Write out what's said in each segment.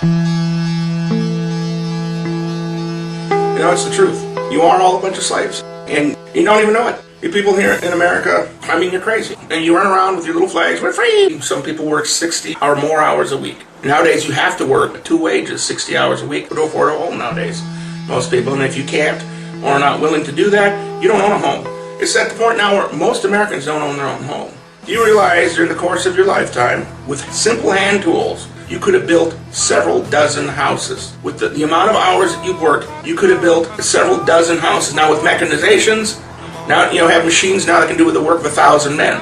You know, it's the truth. You are all a bunch of slaves, and you don't even know it. You people here in America, I mean, you're crazy. And you run around with your little flags, we're free! Some people work 60 or more hours a week. Nowadays, you have to work 2 wages, 60 hours a week to afford a home nowadays. Most people, and if you can't, or are not willing to do that, you don't own a home. It's at the point now where most Americans don't own their own home. You realize during the course of your lifetime, with simple hand tools, you could have built several dozen houses. With the amount of hours that you've worked, you could have built several dozen houses. Now with mechanizations, now have machines now that can do the work of 1,000 men.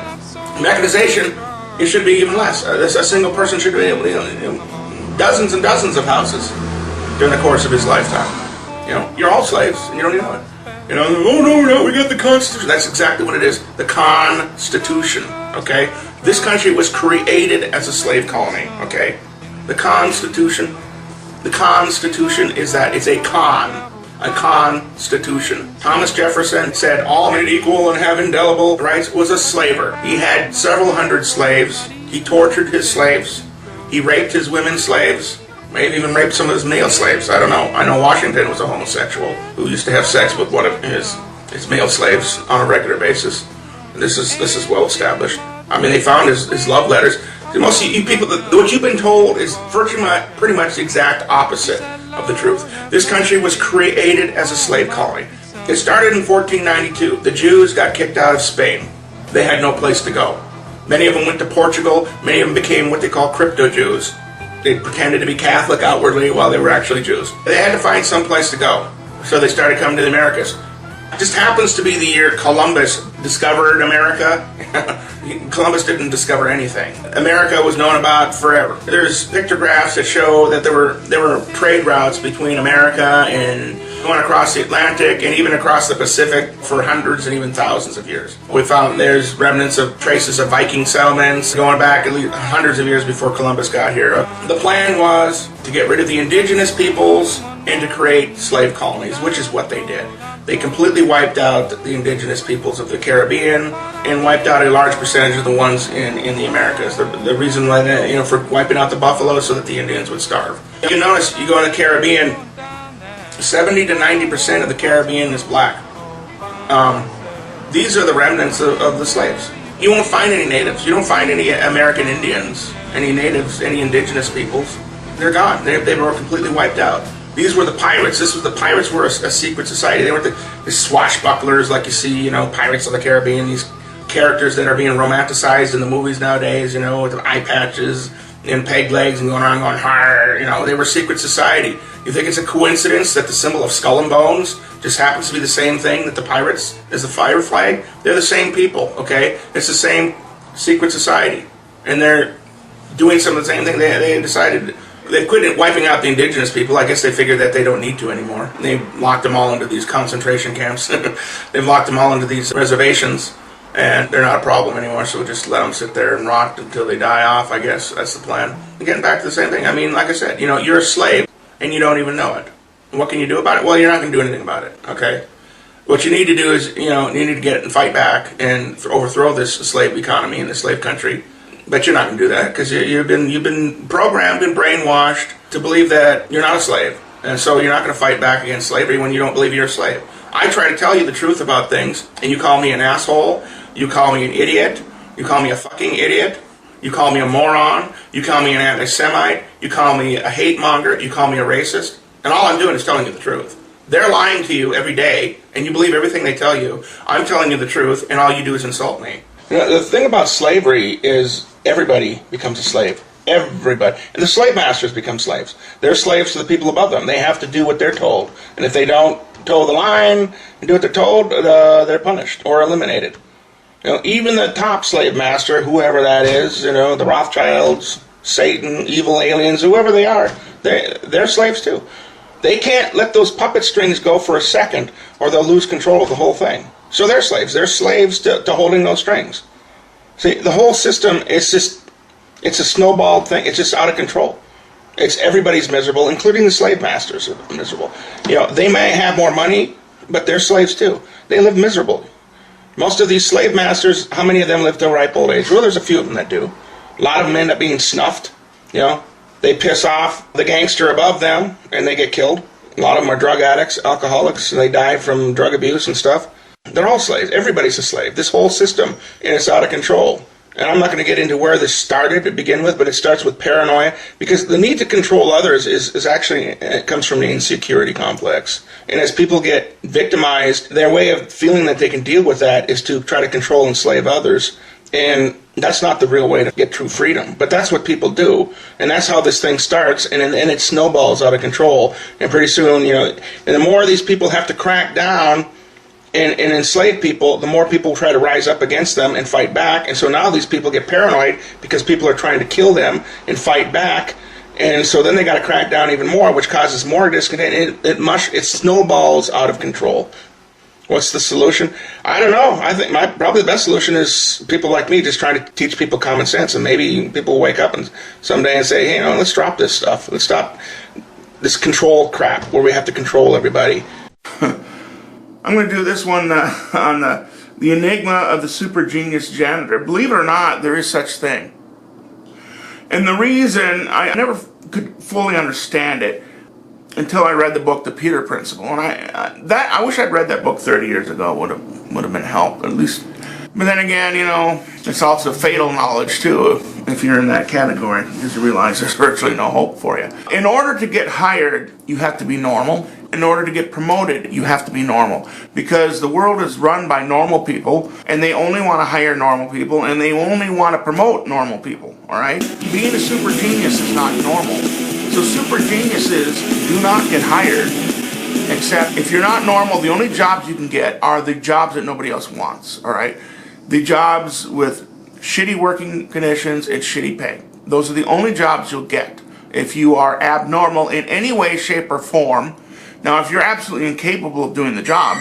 Mechanization, it should be even less. A single person should be able to dozens and dozens of houses during the course of his lifetime. You're all slaves, and you don't even know it. Oh no, we got the Constitution. That's exactly what it is. The Constitution, okay? This country was created as a slave colony, okay? The Constitution is that it's a constitution. Thomas Jefferson said all men equal and have indelible rights, was a slaver. He had several hundred slaves. He tortured his slaves. He raped his women slaves. Maybe even raped some of his male slaves. I don't know. I know Washington was a homosexual who used to have sex with one of his male slaves on a regular basis. And this is well established. I mean, they found his love letters. Most of you people, what you've been told is pretty much the exact opposite of the truth. This country was created as a slave colony. It started in 1492. The Jews got kicked out of Spain. They had no place to go. Many of them went to Portugal. Many of them became what they call crypto-Jews. They pretended to be Catholic outwardly while they were actually Jews. They had to find some place to go. So they started coming to the Americas. It just happens to be the year Columbus discovered America. Columbus didn't discover anything. America was known about forever. There's pictographs that show that there were trade routes between America and going across the Atlantic and even across the Pacific for hundreds and even thousands of years. We found there's remnants of traces of Viking settlements going back at least hundreds of years before Columbus got here. The plan was to get rid of the indigenous peoples and to create slave colonies, which is what they did. They completely wiped out the indigenous peoples of the Caribbean and wiped out a large percentage of the ones in the Americas. The reason why that, for wiping out the buffalo so that the Indians would starve. You notice, you go in the Caribbean, 70 to 90% of the Caribbean is black. These are the remnants of the slaves. You won't find any natives. You don't find any American Indians, any natives, any indigenous peoples. They're gone. They were completely wiped out. These were the pirates. The pirates were a secret society. They weren't the swashbucklers like you see, Pirates of the Caribbean, these characters that are being romanticized in the movies nowadays, with the eye patches and peg legs and going around going hard. They were a secret society. You think it's a coincidence that the symbol of skull and bones just happens to be the same thing that the pirates is the fire flag? They're the same people, okay? It's the same secret society. And they're doing some of the same thing. They decided they quit wiping out the indigenous people. I guess they figured that they don't need to anymore. They locked them all into these concentration camps. They've locked them all into these reservations. And they're not a problem anymore, so we'll just let them sit there and rot until they die off, I guess. That's the plan. Getting back to the same thing. I mean, like I said, you're a slave, and you don't even know it. What can you do about it? Well, you're not going to do anything about it, okay? What you need to do is, you need to get and fight back and overthrow this slave economy in this slave country. But you're not going to do that, because you've been programmed and brainwashed to believe that you're not a slave. And so you're not going to fight back against slavery when you don't believe you're a slave. I try to tell you the truth about things, and you call me an asshole, you call me an idiot, you call me a fucking idiot, you call me a moron, you call me an anti-Semite, you call me a hate monger, you call me a racist, and all I'm doing is telling you the truth. They're lying to you every day, and you believe everything they tell you. I'm telling you the truth, and all you do is insult me. The thing about slavery is everybody becomes a slave. Everybody. And the slave masters become slaves. They're slaves to the people above them. They have to do what they're told. And if they don't toe the line and do what they're told, they're punished or eliminated. Even the top slave master, whoever that is, the Rothschilds, Satan, evil aliens, whoever they are, they're slaves too. They can't let those puppet strings go for a second or they'll lose control of the whole thing. So they're slaves. They're slaves to holding those strings. See, the whole system is it's a snowballed thing. It's just out of control. Everybody's miserable, including the slave masters are miserable. They may have more money, but they're slaves too. They live miserably. Most of these slave masters, how many of them live to a ripe old age? Well, there's a few of them that do. A lot of them end up being snuffed, They piss off the gangster above them, and they get killed. A lot of them are drug addicts, alcoholics, and they die from drug abuse and stuff. They're all slaves. Everybody's a slave. This whole system, and it's out of control. And I'm not going to get into where this started to begin with, but it starts with paranoia, because the need to control others is actually, it comes from the insecurity complex. And as people get victimized, their way of feeling that they can deal with that is to try to control and enslave others. And that's not the real way to get true freedom. But that's what people do. And that's how this thing starts, and it snowballs out of control. And pretty soon, and the more these people have to crack down and enslave people, the more people try to rise up against them and fight back. And so now these people get paranoid because people are trying to kill them and fight back. And so then they got to crack down even more, which causes more discontent. It snowballs out of control. What's the solution? I don't know. I think probably the best solution is people like me just trying to teach people common sense, and maybe people will wake up and someday and say, hey, let's drop this stuff. Let's stop this control crap where we have to control everybody. I'm going to do this one on the enigma of the super genius janitor. Believe it or not, there is such thing. And the reason I never could fully understand it until I read the book, The Peter Principle. And I wish I'd read that book 30 years ago. Would have been help, at least. But then again, it's also fatal knowledge too, if you're in that category, because you realize there's virtually no hope for you. In order to get hired, you have to be normal. In order to get promoted, you have to be normal. Because the world is run by normal people, and they only want to hire normal people, and they only want to promote normal people, all right? Being a super genius is not normal. So super geniuses do not get hired, except if you're not normal, the only jobs you can get are the jobs that nobody else wants, all right? The jobs with shitty working conditions and shitty pay. Those are the only jobs you'll get if you are abnormal in any way, shape, or form. Now, if you're absolutely incapable of doing the job,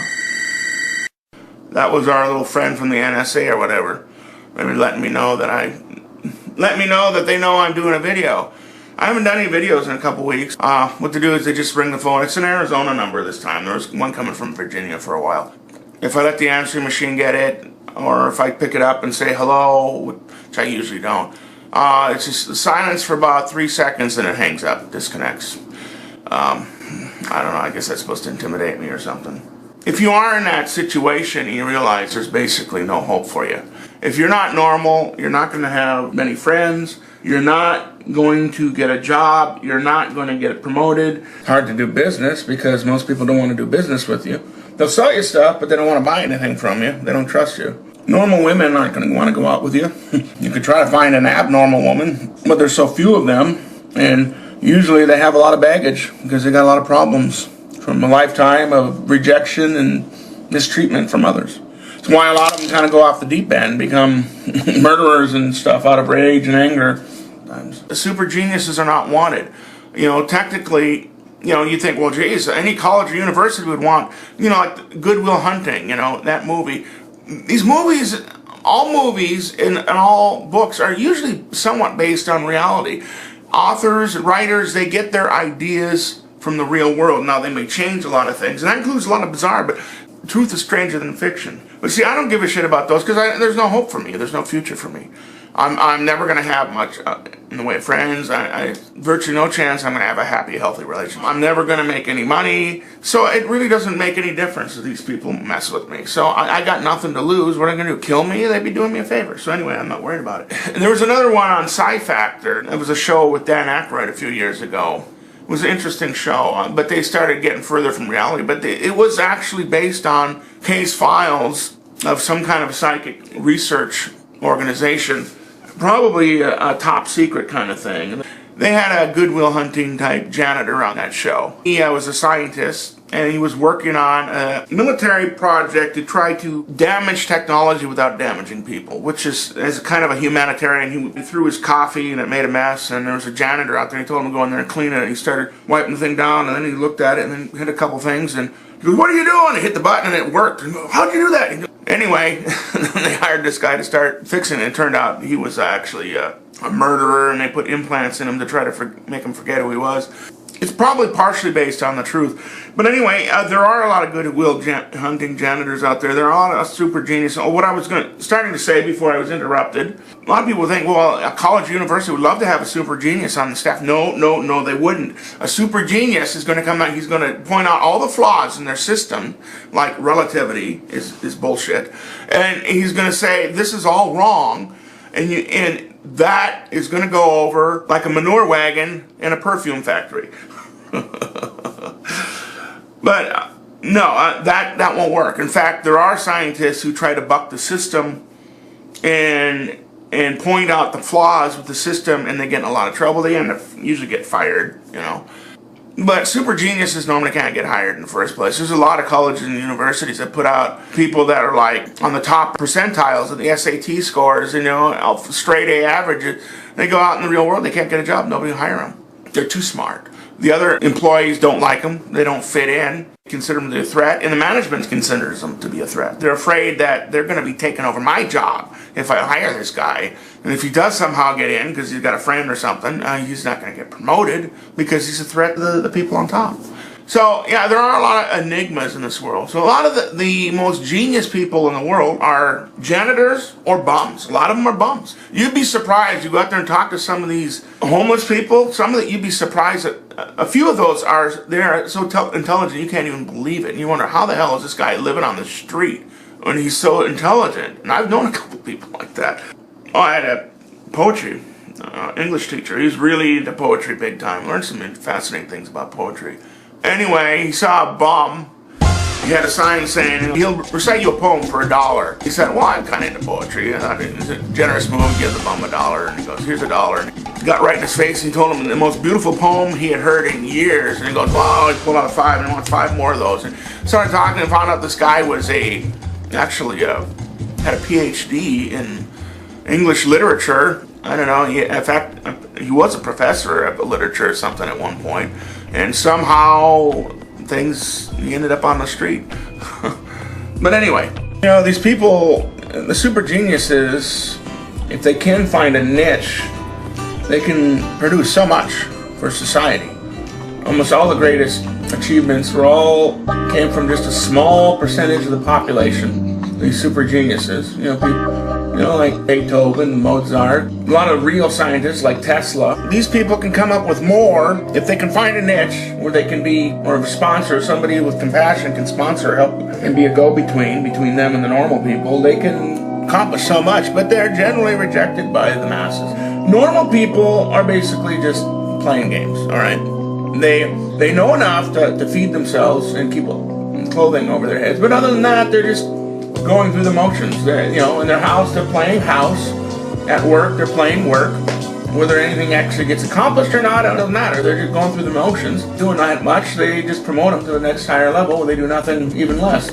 that was our little friend from the NSA or whatever, maybe letting me know that they know I'm doing a video. I haven't done any videos in a couple weeks. What they do is they just ring the phone. It's an Arizona number this time. There was one coming from Virginia for a while. If I let the answering machine get it, or if I pick it up and say hello, which I usually don't, it's just silence for about 3 seconds and it hangs up, disconnects. I don't know, I guess that's supposed to intimidate me or something. If you are in that situation and you realize there's basically no hope for you, if you're not normal, you're not going to have many friends, you're not going to get a job, you're not going to get promoted. It's hard to do business because most people don't want to do business with you. They'll sell you stuff, but they don't want to buy anything from you. They don't trust you. Normal women aren't going to want to go out with you. You could try to find an abnormal woman, but there's so few of them, and usually they have a lot of baggage because they got a lot of problems from a lifetime of rejection and mistreatment from others. That's why a lot of them kind of go off the deep end, become murderers and stuff out of rage and anger. The super geniuses are not wanted. Technically, you think, well, geez, any college or university would want, like Good Will Hunting, that movie. These movies, all movies and all books are usually somewhat based on reality. Authors, writers, they get their ideas from the real world. Now, they may change a lot of things, and that includes a lot of bizarre, but truth is stranger than fiction. But see, I don't give a shit about those because there's no hope for me. There's no future for me. I'm never going to have much in the way of friends. Virtually no chance I'm going to have a happy, healthy relationship. I'm never going to make any money. So it really doesn't make any difference if these people mess with me. So I got nothing to lose. What are they going to do? Kill me? They'd be doing me a favor. So anyway, I'm not worried about it. And there was another one on Sci Factor. It was a show with Dan Aykroyd a few years ago. It was an interesting show, but they started getting further from reality. But it was actually based on case files of some kind of psychic research organization, probably a top secret kind of thing. They had a Good Will Hunting type janitor on that show. He was a scientist, and he was working on a military project to try to damage technology without damaging people, which is as kind of a humanitarian. He threw his coffee and it made a mess, and there was a janitor out there. He told him to go in there and clean it, and he started wiping the thing down, and then he looked at it and then hit a couple things, and he goes, "What are you doing?" He hit the button and it worked. And he goes, "How'd you do that?" Anyway, they hired this guy to start fixing it. It turned out he was actually a murderer, and they put implants in him to try to make him forget who he was. It's probably partially based on the truth. But anyway, there are a lot of goodwill hunting janitors out there. There are a lot of super genius. What I was starting to say before I was interrupted, a lot of people think, well, a college university would love to have a super genius on the staff. No, they wouldn't. A super genius is going to come out, he's going to point out all the flaws in their system, like relativity is bullshit. And he's going to say, this is all wrong. And that is going to go over like a manure wagon in a perfume factory. But no, that won't work. In fact, there are scientists who try to buck the system and point out the flaws with the system, and they get in a lot of trouble. They usually get fired, you know. But super geniuses normally can't get hired in the first place. There's a lot of colleges and universities that put out people that are like on the top percentiles of the SAT scores, you know, straight A averages. They go out in the real world, they can't get a job, nobody will hire them. They're too smart. The other employees don't like them, they don't fit in, consider them to be a threat, and the management considers them to be a threat. They're afraid that they're going to be taking over my job if I hire this guy. And if he does somehow get in because he's got a friend or something, he's not going to get promoted because he's a threat to the people on top. So, yeah, there are a lot of enigmas in this world. So a lot of the most genius people in the world are janitors or bums. A lot of them are bums. You'd be surprised. You go out there and talk to some of these homeless people, you'd be surprised that a few of those they're so intelligent you can't even believe it. And you wonder, how the hell is this guy living on the street when he's so intelligent? And I've known a couple people like that. Oh, I had a poetry English teacher. He was really into poetry big time. Learned some fascinating things about poetry. Anyway, he saw a bum. He had a sign saying, he'll recite you a poem for $1. He said, well, I'm kind of into poetry. I thought it was a generous move, give the bum $1. And he goes, here's $1. And he got right in his face and he told him the most beautiful poem he had heard in years. And he goes, wow, he pulled out a 5 and he wants 5 more of those. And started talking and found out this guy was actually had a PhD in English literature. I don't know, in fact, he was a professor of literature or something at one point. And somehow he ended up on the street. But anyway, you know, these people, the super geniuses, if they can find a niche, they can produce so much for society. Almost all the greatest achievements came from just a small percentage of the population, these super geniuses. You know, people, like Beethoven, Mozart, a lot of real scientists like Tesla. These people can come up with more if they can find a niche where they can be, or a sponsor, somebody with compassion can sponsor, help, and be a go-between between them and the normal people. They can accomplish so much, but they're generally rejected by the masses. Normal people are basically just playing games, all right? They know enough to feed themselves and keep clothing over their heads, but other than that, they're just going through the motions. In their house, they're playing house. At work, they're playing work. Whether anything actually gets accomplished or not, it doesn't matter. They're just going through the motions. Doing not much, they just promote them to the next higher level where they do nothing even less.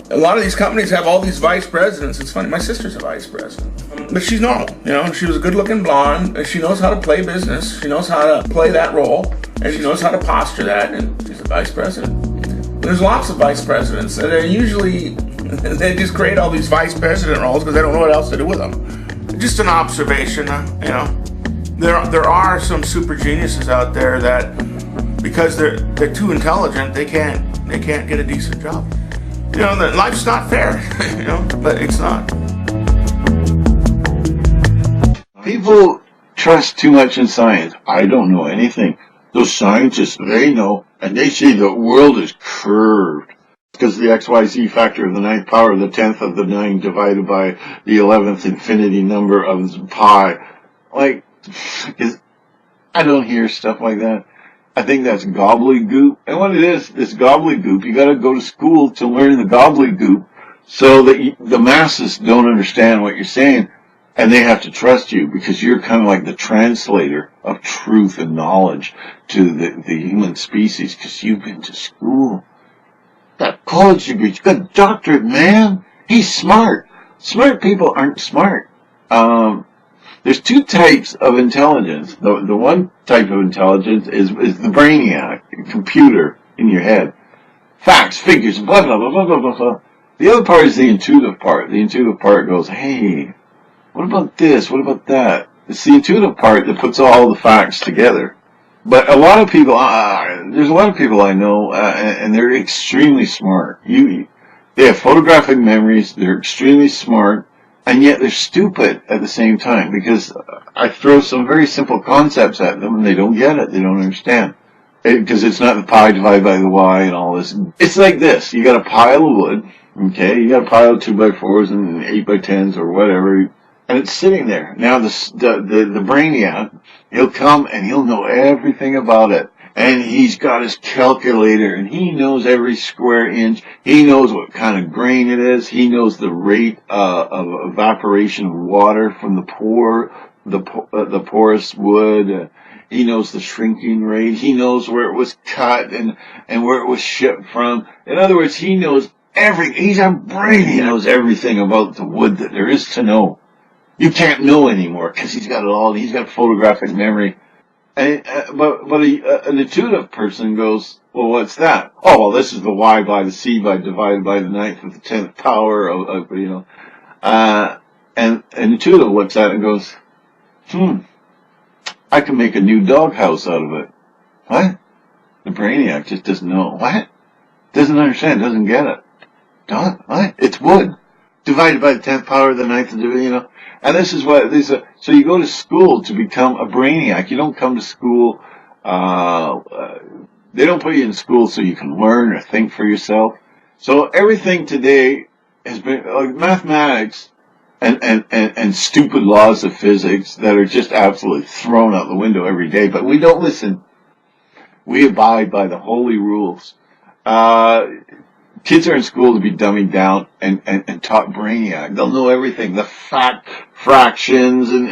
A lot of these companies have all these vice presidents. It's funny, my sister's a vice president. But she's normal, She was a good-looking blonde, and she knows how to play business. She knows how to play that role, and she knows how to posture that, and she's a vice president. There's lots of vice presidents, and they're usually... they just create all these vice president roles because they don't know what else to do with them. Just an observation, There are some super geniuses out there that, because they're too intelligent, they can't get a decent job. That life's not fair, but it's not. People trust too much in science. I don't know anything. Those scientists, they know, and they say the world is curved. Because the XYZ factor of the 9th power of the 10th of the 9 divided by the 11th infinity number of pi. I don't hear stuff like that. I think that's gobbledygook. And what it is gobbledygook. You gotta go to school to learn the gobbledygook so that the masses don't understand what you're saying. And they have to trust you because you're kind of like the translator of truth and knowledge to the human species because you've been to school. Got college degrees, got a doctorate, man. He's smart. Smart people aren't smart. There's 2 types of intelligence. The one type of intelligence is the brainiac, the computer in your head. Facts, figures, blah, blah, blah, blah, blah, blah, blah. The other part is the intuitive part. The intuitive part goes, hey, what about this? What about that? It's the intuitive part that puts all the facts together. But a lot of people, there's a lot of people I know, and they're extremely smart. They have photographic memories. They're extremely smart, and yet they're stupid at the same time because I throw some very simple concepts at them, and they don't get it. They don't understand because it's not the pi divided by the y and all this. It's like this: you got a pile of wood, okay? You got a pile of 2x4s and 8x10s or whatever, and it's sitting there. Now the brainiac, he'll come and he'll know everything about it. And he's got his calculator and he knows every square inch. He knows what kind of grain it is. He knows the rate of evaporation of water from the porous wood. He knows the shrinking rate. He knows where it was cut and where it was shipped from. In other words, he knows everything. He's a brain. He knows everything about the wood that there is to know. You can't know anymore because he's got it all. He's got photographic memory. But an intuitive person goes, well, what's that? Oh, well, this is the y by the c divided by the 9th of the 10th power and an intuitive looks at it and goes, I can make a new doghouse out of it. What? The brainiac just doesn't know. What? Doesn't understand, doesn't get it. Dog? What? It's wood. Divided by the 10th power of the 9th, And this is what these are. So you go to school to become a brainiac. You don't come to school. They don't put you in school so you can learn or think for yourself. So everything today has been like mathematics and stupid laws of physics that are just absolutely thrown out the window every day. But we don't listen. We abide by the holy rules. Kids are in school to be dummied down and taught brainiac. They'll know everything, the fractions and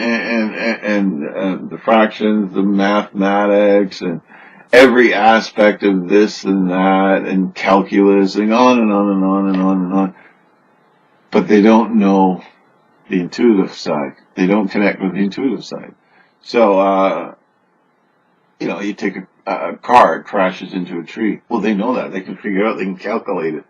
the fractions, the mathematics, and every aspect of this and that, and calculus, and on and on and on and on and on. But they don't know the intuitive side. They don't connect with the intuitive side. So, you take a car, it crashes into a tree. Well, they know that. They can figure it out. They can calculate it.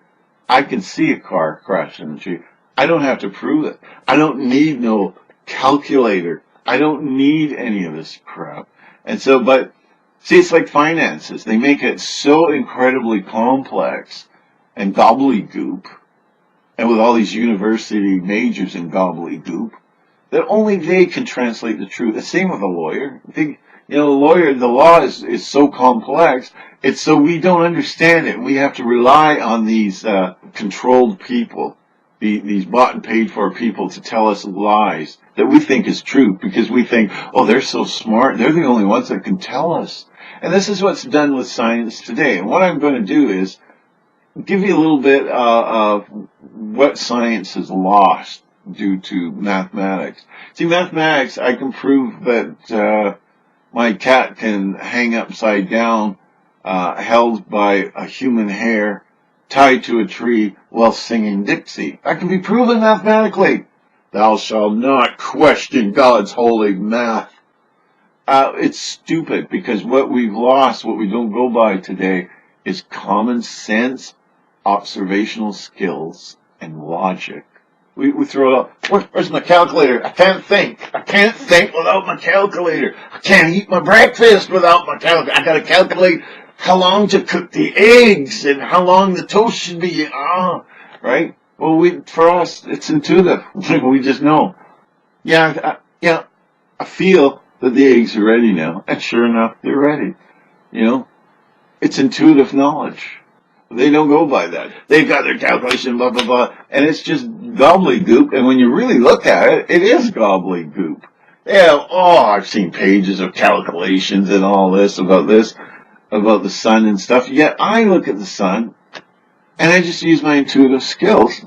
I can see a car crash in a tree. I don't have to prove it. I don't need no calculator. I don't need any of this crap. And so, but, see, it's like finances. They make it so incredibly complex and gobbledygook, and with all these university majors in gobbledygook, that only they can translate the truth. The same with a lawyer. The law is so complex. It's so we don't understand it. We have to rely on these controlled people, these bought and paid for people to tell us lies that we think is true because we think, oh, they're so smart. They're the only ones that can tell us. And this is what's done with science today. And what I'm going to do is give you a little bit of what science has lost due to mathematics. See, mathematics, I can prove that my cat can hang upside down, held by a human hair, tied to a tree while singing Dixie. That can be proven mathematically. Thou shalt not question God's holy math. It's stupid because what we've lost, what we don't go by today, is common sense, observational skills, and logic. We throw it out. Where's my calculator? I can't think. I can't think without my calculator. I can't eat my breakfast without my calculator. I gotta calculate how long to cook the eggs and how long the toast should be. Right? Well, for us, it's intuitive. We just know. I feel that the eggs are ready now. And sure enough, they're ready. It's intuitive knowledge. They don't go by that. They've got their calculation, blah, blah, blah, and it's just gobbledygook. And when you really look at it, it is gobbledygook. I've seen pages of calculations and all this, about the sun and stuff. Yet I look at the sun, and I just use my intuitive skills,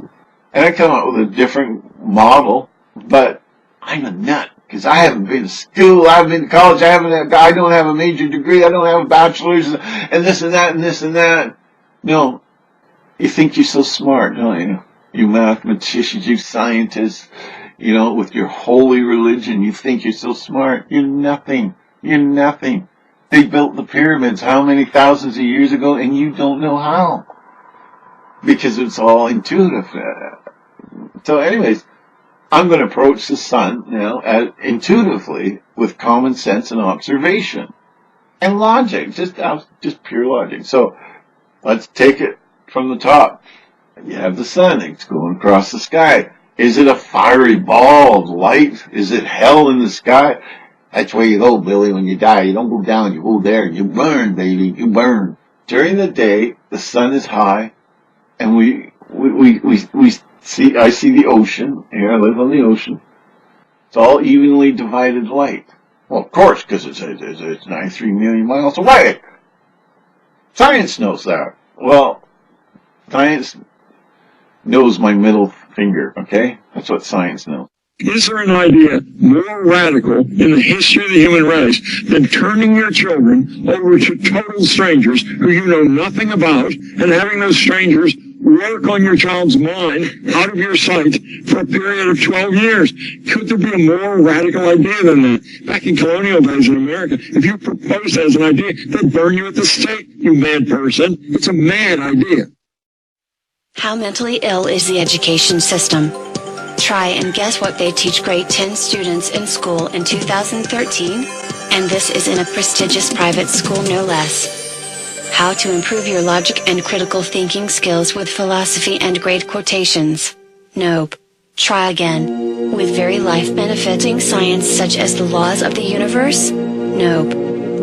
and I come up with a different model, but I'm a nut. Because I haven't been to school, I haven't been to college, I don't have a major degree, I don't have a bachelor's, and this and that and this and that. No, you think you're so smart, don't you? You mathematicians, you scientists, with your holy religion, you think you're so smart. You're nothing. You're nothing. They built the pyramids how many thousands of years ago, and you don't know how. Because it's all intuitive. So anyways, I'm going to approach the sun now intuitively with common sense and observation. And logic, just pure logic. So let's take it from the top. You have the sun, it's going across the sky. Is it a fiery ball of light? Is it hell in the sky? That's where you go, Billy, when you die. You don't go down, you go there. You burn, baby, you burn. During the day, the sun is high, and we see, I see the ocean. Here, I live on the ocean. It's all evenly divided light. Well, of course, because it's 93 million miles away. Science knows that. Well, science knows my middle finger, okay? That's what science knows. Is there an idea more radical in the history of the human race than turning your children over to total strangers who you know nothing about and having those strangers work on your child's mind out of your sight for a period of 12 years? Could there be a more radical idea than that? Back in colonial days in America, if you proposed that as an idea, they'd burn you at the stake, you mad person. It's a mad idea. How mentally ill is the education system? Try and guess what they teach grade 10 students in school in 2013? And this is in a prestigious private school no less. How to improve your logic and critical thinking skills with philosophy and great quotations. Nope. Try again. With very life-benefiting science such as the laws of the universe? Nope.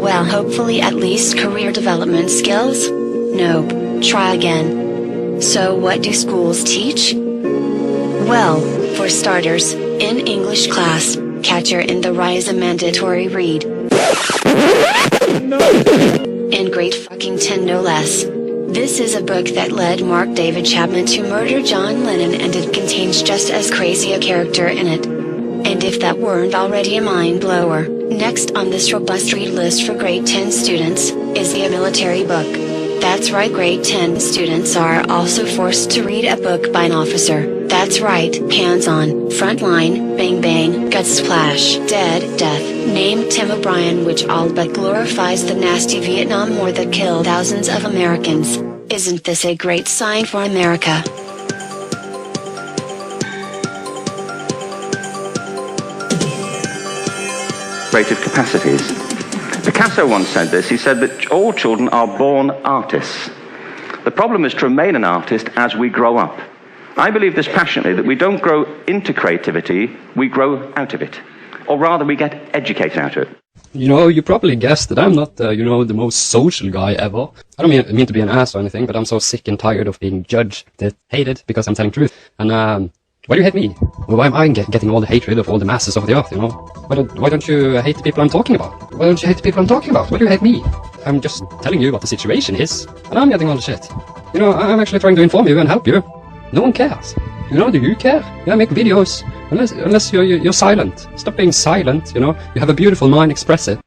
Well, hopefully at least career development skills? Nope. Try again. So what do schools teach? Well, for starters, in English class, Catcher in the Rye is a mandatory read. In grade fucking 10 no less. This is a book that led Mark David Chapman to murder John Lennon, and it contains just as crazy a character in it. And if that weren't already a mind blower, next on this robust read list for grade 10 students, is the military book. That's right, grade 10 students are also forced to read a book by an officer. That's right, hands-on, frontline, bang bang, guts splash, dead, death, named Tim O'Brien, which all but glorifies the nasty Vietnam War that killed thousands of Americans. Isn't this a great sign for America? Rated capacities. Picasso once said this. He said that all children are born artists. The problem is to remain an artist as we grow up. I believe this passionately, that we don't grow into creativity, we grow out of it. Or rather, we get educated out of it. You know, you probably guessed that I'm not, the most social guy ever. I don't mean to be an ass or anything, but I'm so sick and tired of being judged, hated, because I'm telling truth. And, why do you hate me? Well, why am I getting all the hatred of all the masses of the earth, you know? Why don't you hate the people I'm talking about? Why don't you hate the people I'm talking about? Why do you hate me? I'm just telling you what the situation is, and I'm getting all the shit. You know, I'm actually trying to inform you and help you. No one cares. You know, do you care? Yeah, make videos. Unless you're silent. Stop being silent, you know? You have a beautiful mind, express it.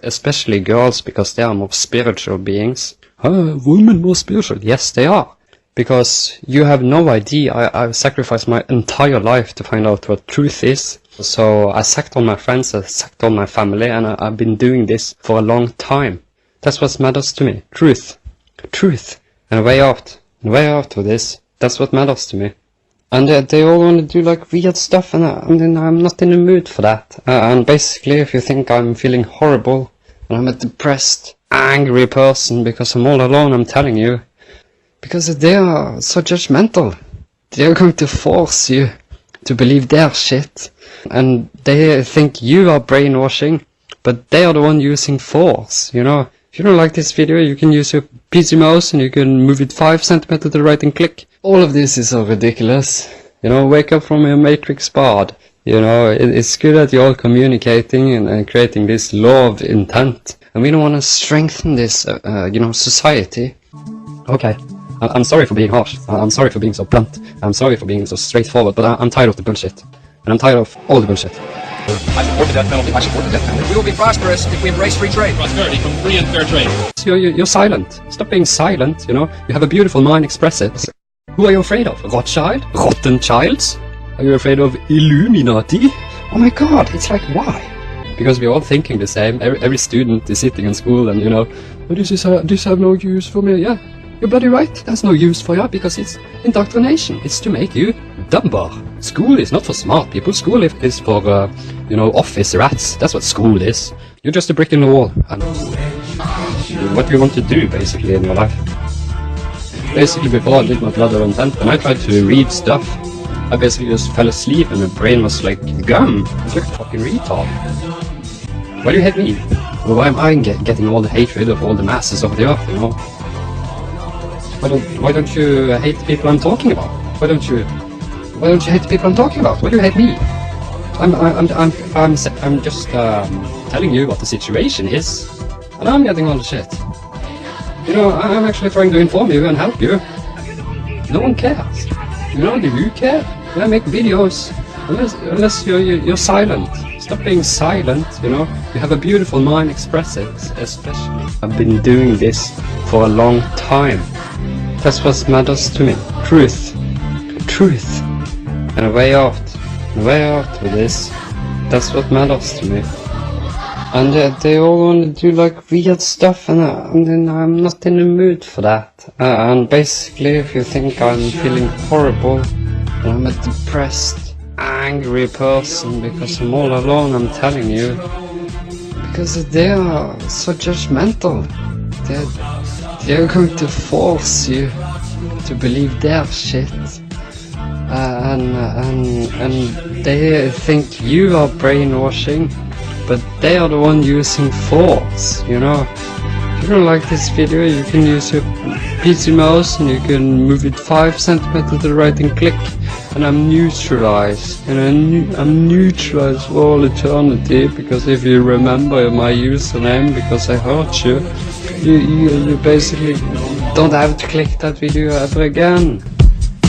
Especially girls, because they are more spiritual beings. Women more spiritual? Yes, they are. Because you have no idea, I've sacrificed my entire life to find out what truth is. So I sacked all my friends, I sacked all my family, and I've been doing this for a long time. That's what matters to me. Truth. Truth. And a way out. And a way out of this. That's what matters to me. And they all want to do like weird stuff, and I'm not in the mood for that. And basically, if you think I'm feeling horrible, and I'm a depressed, angry person because I'm all alone, I'm telling you. Because they are so judgmental. They're going to force you to believe their shit. And they think you are brainwashing, but they are the one using force, you know. If you don't like this video, you can use your PC mouse and you can move it 5 centimeters to the right and click. All of this is so ridiculous. You know, wake up from your matrix bod. You know, it's good that you're all communicating and creating this law of intent. And we don't want to strengthen this, society. Okay. I'm sorry for being harsh. I'm sorry for being so blunt. I'm sorry for being so straightforward, but I'm tired of the bullshit. And I'm tired of all the bullshit. I support the death penalty. I support the death penalty. We will be prosperous if we embrace free trade. Prosperity from free and fair trade. You're silent. Stop being silent, you know. You have a beautiful mind, express it. Who are you afraid of? Rothschild? Rothschilds? Are you afraid of Illuminati? Oh my god, it's like, why? Because we're all thinking the same. Every student is sitting in school and, you know, oh, this have no use for me. Yeah. You're bloody right, there's no use for you, because it's indoctrination. It's to make you dumber. School is not for smart people. School is for, office rats. That's what school is. You're just a brick in the wall. And what you want to do basically in your life. Basically, before I did my Blood of Intent, when I tried to read stuff, I basically just fell asleep and my brain was like gum. I was like a fucking retard. Why do you hate me? Well, why am I getting all the hatred of all the masses of the earth, you know? Why don't you hate the people I'm talking about? Why don't you hate the people I'm talking about? Why do you hate me? I'm just telling you what the situation is, and I'm getting all the shit. You know, I'm actually trying to inform you and help you. No one cares. You know, do you care? When I make videos, unless you're silent. Stop being silent, you know. You have a beautiful mind, express it, especially. I've been doing this for a long time. That's what matters to me. Truth. Truth. And a way out. A way out with this. That's what matters to me. And they all want to do like weird stuff, and then I'm not in the mood for that. And basically, if you think I'm feeling horrible, and I'm a depressed, angry person because I'm all alone, I'm telling you. Because they are so judgmental. They're going to force you to believe their shit. And they think you are brainwashing, but they are the one using force, you know. If you don't like this video, you can use your PC mouse and you can move it 5 centimeters to the right and click, and I'm neutralized, and I'm neutralized for all eternity, because if you remember my username because I hurt you, you basically don't have to click that video ever again.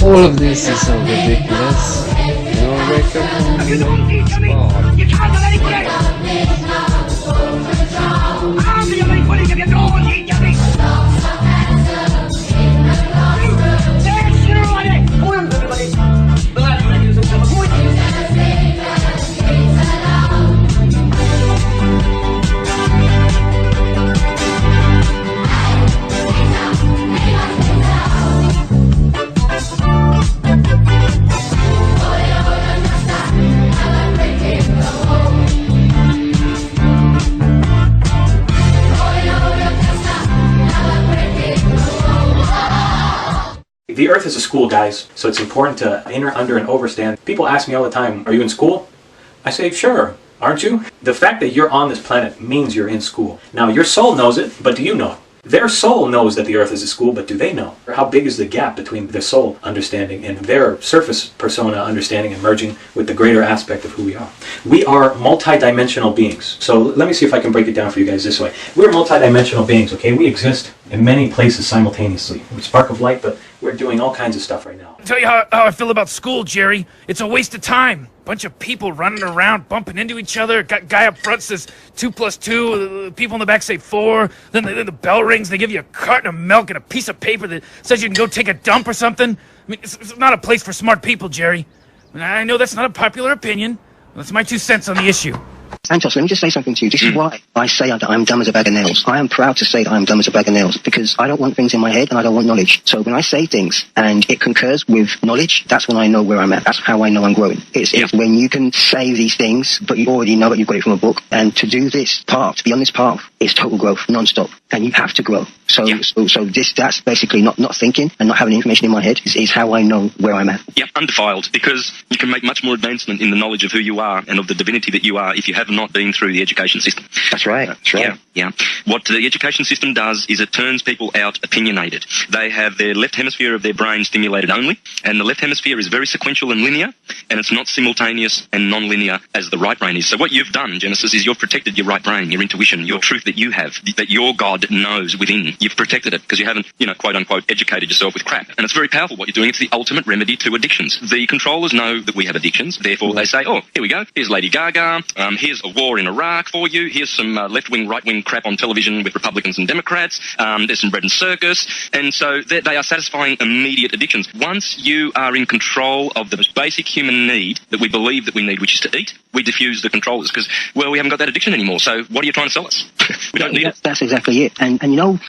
All of this is so ridiculous. You know, wake up and you know, You can't let anybody. I'm the only one who can go on the internet. There's sure on it. Hold on, everybody. But I'm going to do some trouble. The Earth is a school, guys, so it's important to under and overstand. People ask me all the time, are you in school? I say, sure, aren't you? The fact that you're on this planet means you're in school. Now, your soul knows it, but do you know it? Their soul knows that the Earth is a school, but do they know? Or how big is the gap between their soul understanding and their surface persona understanding and merging with the greater aspect of who we are? We are multidimensional beings. So let me see if I can break it down for you guys this way. We're multidimensional beings, okay? We exist in many places simultaneously. We're a spark of light, but we're doing all kinds of stuff right now. I'll tell you how I feel about school, Jerry. It's a waste of time. Bunch of people running around, bumping into each other. Guy up front says 2 + 2. People in the back say 4. Then the bell rings. They give you a carton of milk and a piece of paper that says you can go take a dump or something. I mean, it's not a place for smart people, Jerry. I know that's not a popular opinion. That's my 2 cents on the issue. Santos, let me just say something to you. This is why I say that I'm dumb as a bag of nails. I am proud to say that I'm dumb as a bag of nails, because I don't want things in my head and I don't want knowledge. So when I say things and it concurs with knowledge, that's when I know where I'm at. That's how I know I'm growing. It's when you can say these things, but you already know that you've got it from a book. And to do this path, to be on this path, is total growth, non-stop. And you have to grow. So that's basically not thinking and not having information in my head is how I know where I'm at. Yeah, undefiled, because you can make much more advancement in the knowledge of who you are and of the divinity that you are if you have not been through the education system. That's right. That's right. Yeah. What the education system does is it turns people out opinionated. They have their left hemisphere of their brain stimulated only, and the left hemisphere is very sequential and linear, and it's not simultaneous and non-linear as the right brain is. So what you've done, Genesis, is you've protected your right brain, your intuition, your truth that you have, that your God knows within. You've protected it because you haven't, quote unquote, educated yourself with crap. And it's very powerful what you're doing. It's the ultimate remedy to addictions. The controllers know that we have addictions. Therefore, they say, oh, here we go. Here's Lady Gaga. Here's a war in Iraq for you. Here's some left-wing, right-wing crap on television with Republicans and Democrats. There's some bread and circus. And so they are satisfying immediate addictions. Once you are in control of the basic human need that we believe that we need, which is to eat, we diffuse the controllers because, well, we haven't got that addiction anymore. So what are you trying to sell us? We don't need it. That's exactly it. And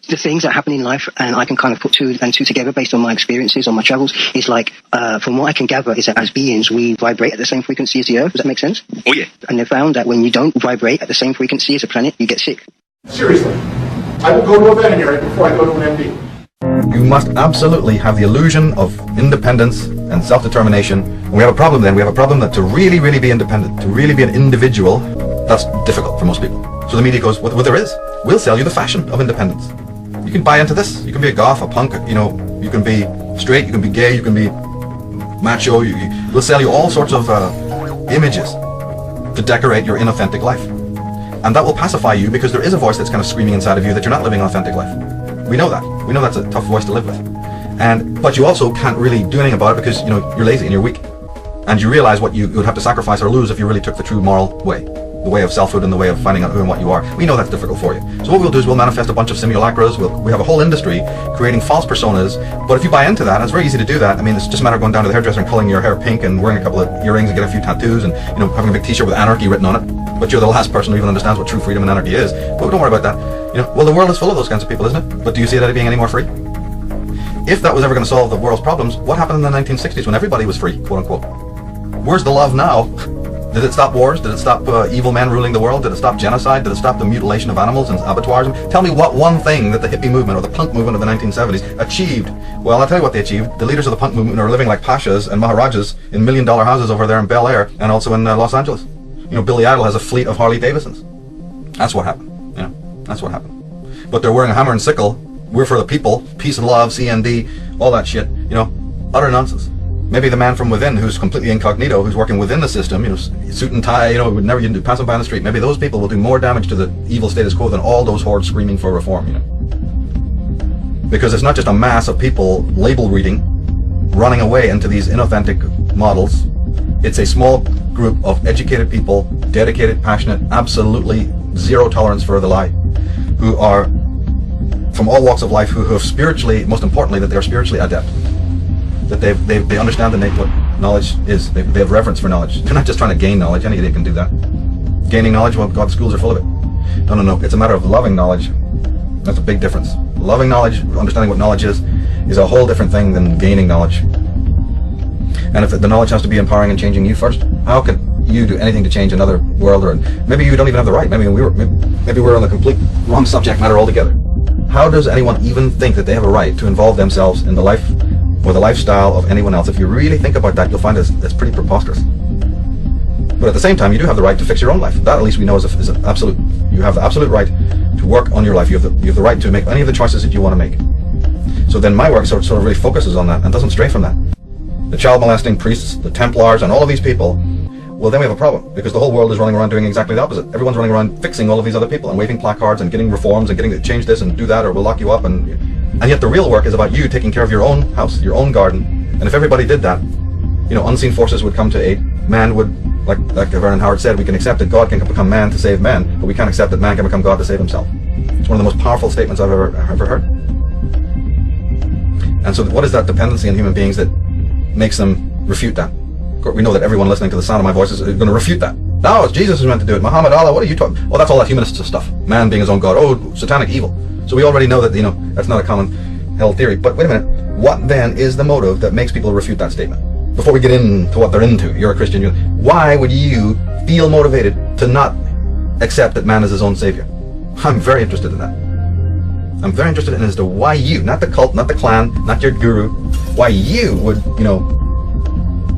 the things that happen in life, and I can kind of put 2 and 2 together based on my experiences, on my travels, is like, from what I can gather, is that as beings, we vibrate at the same frequency as the Earth. Does that make sense? Oh, yeah. And they found that when you don't vibrate at the same frequency as a planet, you get sick. Seriously. I will go to a veterinary before I go to an MD. You must absolutely have the illusion of independence and self-determination. And we have a problem then. We have a problem that to really, really be independent, to really be an individual, that's difficult for most people. So the media goes, well, there is. We'll sell you the fashion of independence. You can buy into this. You can be a goth, a punk, you know, you can be straight, you can be gay, you can be macho. We'll sell you all sorts of images to decorate your inauthentic life. And that will pacify you because there is a voice that's kind of screaming inside of you that you're not living an authentic life. We know that. We know that's a tough voice to live with. But you also can't really do anything about it because, you know, you're lazy and you're weak. And you realize what you would have to sacrifice or lose if you really took the true moral way. The way of selfhood and the way of finding out who and what you are. We know that's difficult for you. So what we'll do is we'll manifest a bunch of simulacras. We have a whole industry creating false personas. But if you buy into that, and it's very easy to do that. I mean, it's just a matter of going down to the hairdresser and coloring your hair pink and wearing a couple of earrings and getting a few tattoos and, you know, having a big t-shirt with anarchy written on it. But you're the last person who even understands what true freedom and anarchy is. But don't worry about that. You know, well, the world is full of those kinds of people, isn't it? But do you see that being any more free? If that was ever going to solve the world's problems, what happened in the 1960s when everybody was free, quote unquote? Where's the love now? Did it stop wars? Did it stop evil men ruling the world? Did it stop genocide? Did it stop the mutilation of animals and abattoirs? Tell me what one thing that the hippie movement or the punk movement of the 1970s achieved. Well, I'll tell you what they achieved. The leaders of the punk movement are living like pashas and maharajas in $1 million houses over there in Bel Air and also in Los Angeles. You know, Billy Idol has a fleet of Harley Davidsons. That's what happened. You know, that's what happened. But they're wearing a hammer and sickle. We're for the people. Peace and love, CND, all that shit. You know, utter nonsense. Maybe the man from within who's completely incognito, who's working within the system, you know, suit and tie, you know, would never pass them by on the street. Maybe those people will do more damage to the evil status quo than all those hordes screaming for reform, you know. Because it's not just a mass of people label reading, running away into these inauthentic models. It's a small group of educated people, dedicated, passionate, absolutely zero tolerance for the lie, who are from all walks of life, who have spiritually, most importantly, that they're spiritually adept. That they understand what knowledge is. They have reverence for knowledge. They're not just trying to gain knowledge. Any idiot can do that. Gaining knowledge, well, God, the schools are full of it. No. It's a matter of loving knowledge. That's a big difference. Loving knowledge, understanding what knowledge is a whole different thing than gaining knowledge. And if the knowledge has to be empowering and changing you first, how can you do anything to change another world? Or maybe you don't even have the right. Maybe we're on the complete wrong subject matter altogether. How does anyone even think that they have a right to involve themselves in the life or the lifestyle of anyone else? If you really think about that, you'll find it's pretty preposterous. But at the same time, you do have the right to fix your own life. That, at least we know, is an absolute. You have the absolute right to work on your life. You have the right to make any of the choices that you want to make. So then my work sort of really focuses on that and doesn't stray from that. The child molesting priests, the Templars, and all of these people, well, then we have a problem, because the whole world is running around doing exactly the opposite. Everyone's running around fixing all of these other people and waving placards and getting reforms and getting to change this and do that or we'll lock you up. And yet the real work is about you taking care of your own house, your own garden. And if everybody did that, you know, unseen forces would come to aid. Man would, like Vernon Howard said, we can accept that God can become man to save man, but we can't accept that man can become God to save himself. It's one of the most powerful statements I've ever heard. And so what is that dependency on human beings that makes them refute that? Of course, we know that everyone listening to the sound of my voice is going to refute that. No, it's Jesus who's meant to do it. Muhammad, Allah, what are you talking? Oh, that's all that humanist stuff. Man being his own God. Oh, satanic evil. So we already know that, you know, that's not a common held theory. But wait a minute. What then is the motive that makes people refute that statement? Before we get into what they're into, you're a Christian. Why would you feel motivated to not accept that man is his own savior? I'm very interested in that. I'm very interested in as to why you, not the cult, not the clan, not your guru, why you would, you know,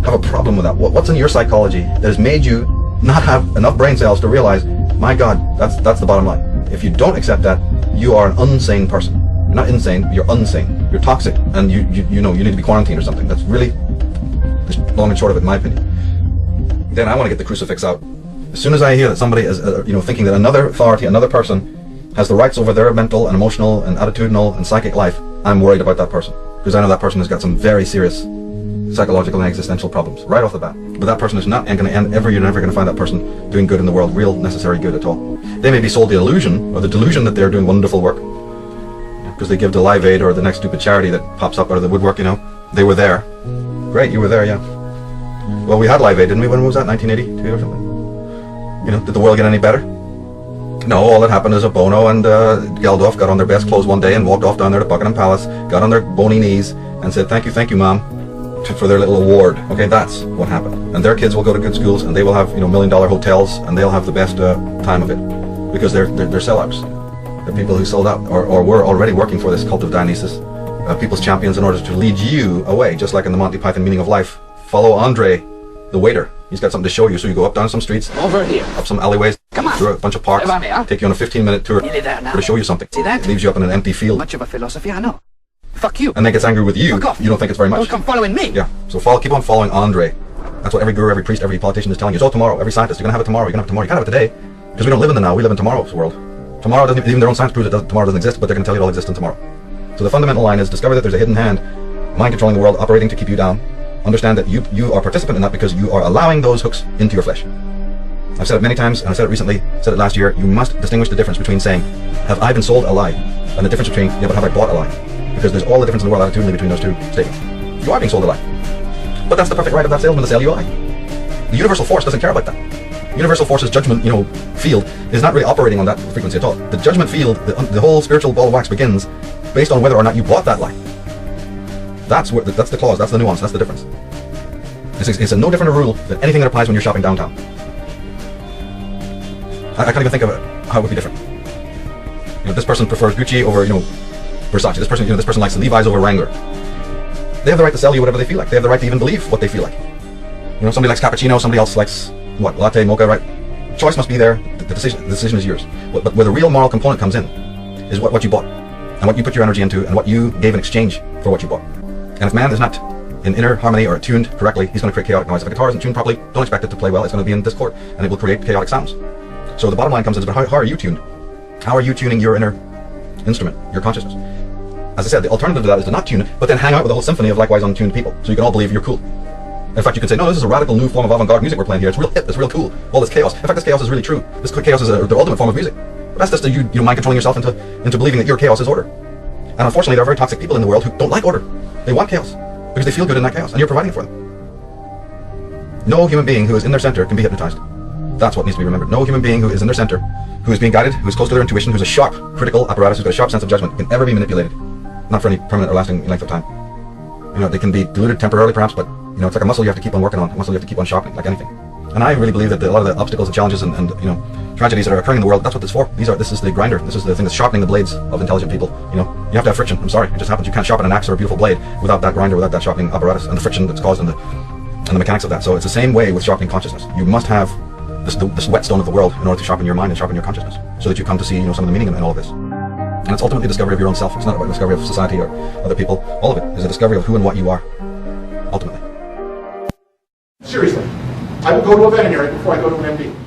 have a problem with that. What's in your psychology that has made you not have enough brain cells to realize, my God, that's the bottom line. If you don't accept that, you are an unsane person. You're not insane, you're unsane. You're toxic, and you know, you need to be quarantined or something. That's really the long and short of it, in my opinion. Then I want to get the crucifix out. As soon as I hear that somebody is, you know, thinking that another authority, another person, has the rights over their mental and emotional and attitudinal and psychic life, I'm worried about that person. Because I know that person has got some very serious psychological and existential problems right off the bat. But that person is not going to end ever. You're never going to find that person doing good in the world, real necessary good at all. They may be sold the illusion or the delusion that they're doing wonderful work because they give to Live Aid or the next stupid charity that pops up out of the woodwork, you know. They were there. Great, you were there, yeah. Well, we had Live Aid, didn't we? When was that? 1982 or something? You know, did the world get any better? No, all that happened is Bono and Geldof got on their best clothes one day and walked off down there to Buckingham Palace, got on their bony knees and said, thank you, Mom, for their little award. Okay, that's what happened. And their kids will go to good schools and they will have, you know, $1 million hotels and they'll have the best time of it because they're sellouts. They're people who sold out or were already working for this cult of Dionysus, people's champions in order to lead you away, just like in the Monty Python Meaning of Life. Follow Andre, the waiter. He's got something to show you, so you go up down some streets, Over here. up some alleyways, Come on. through a bunch of parks, If I may, huh? take you on a 15-minute tour Nearly there now. to show you something. See that? It leaves you up in an empty field. Much of a philosophy, I know. Fuck you. And then gets angry with you. Fuck off. You don't think it's very much. Don't come following me. Yeah. So keep on following Andre. That's what every guru, every priest, every politician is telling you. So tomorrow, every scientist, you're gonna have it tomorrow. You're gonna have it tomorrow. You can't have it today because we don't live in the now. We live in tomorrow's world. Tomorrow doesn't even their own science proves it tomorrow doesn't exist, but they're gonna tell you it all exists in tomorrow. So the fundamental line is discover that there's a hidden hand, mind controlling the world, operating to keep you down. Understand that you are a participant in that because you are allowing those hooks into your flesh. I've said it many times, and I said it recently, said it last year. You must distinguish the difference between saying, "Have I been sold a lie?" and the difference between, "Yeah, but have I bought a lie?" Because there's all the difference in the world attitudinally between those two statements. You are being sold a lie. But that's the perfect right of that salesman to sell you a lie. The universal force doesn't care about that. Universal force's judgment, field is not really operating on that frequency at all. The judgment field, the whole spiritual ball of wax begins based on whether or not you bought that lie. That's the clause, that's the nuance, that's the difference. It's a no different a rule than anything that applies when you're shopping downtown. I can't even think of how it would be different. This person prefers Gucci over, Versace. This person likes the Levi's over Wrangler. They have the right to sell you whatever they feel like. They have the right to even believe what they feel like. Somebody likes cappuccino, somebody else likes latte, mocha, right? Choice must be there. The decision is yours. But where the real moral component comes in is what you bought and what you put your energy into and what you gave in exchange for what you bought. And if man is not in inner harmony or tuned correctly, he's going to create chaotic noise. If a guitar isn't tuned properly, don't expect it to play well. It's going to be in discord and it will create chaotic sounds. So the bottom line comes in, but how are you tuned? How are you tuning your inner instrument, your consciousness? As I said, the alternative to that is to not tune it, but then hang out with a whole symphony of likewise untuned people, so you can all believe you're cool. In fact, you can say, no, this is a radical new form of avant-garde music we're playing here. It's real hip, it's real cool. All this chaos. In fact, this chaos is really true. This chaos is the ultimate form of music. But that's just you mind controlling yourself into believing that your chaos is order. And unfortunately, there are very toxic people in the world who don't like order. They want chaos because they feel good in that chaos, and you're providing it for them. No human being who is in their center can be hypnotized. That's what needs to be remembered. No human being who is in their center, who is being guided, who is close to their intuition, who's a sharp, critical apparatus, who's got a sharp sense of judgment, can ever be manipulated. Not for any permanent or lasting length of time. They can be diluted temporarily perhaps, but it's like a muscle you have to keep on working on, a muscle you have to keep on sharpening, like anything. And I really believe that a lot of the obstacles and challenges and tragedies that are occurring in the world, that's what it's for. This is the grinder. This is the thing that's sharpening the blades of intelligent people. You have to have friction. I'm sorry, it just happens. You can't sharpen an axe or a beautiful blade without that grinder, without that sharpening apparatus and the friction that's caused and the mechanics of that. So it's the same way with sharpening consciousness. You must have this whetstone of the world in order to sharpen your mind and sharpen your consciousness, so that you come to see some of the meaning in all of this. And it's ultimately a discovery of your own self. It's not about a discovery of society or other people. All of it is a discovery of who and what you are, ultimately. Seriously, I will go to a veterinary before I go to an MD.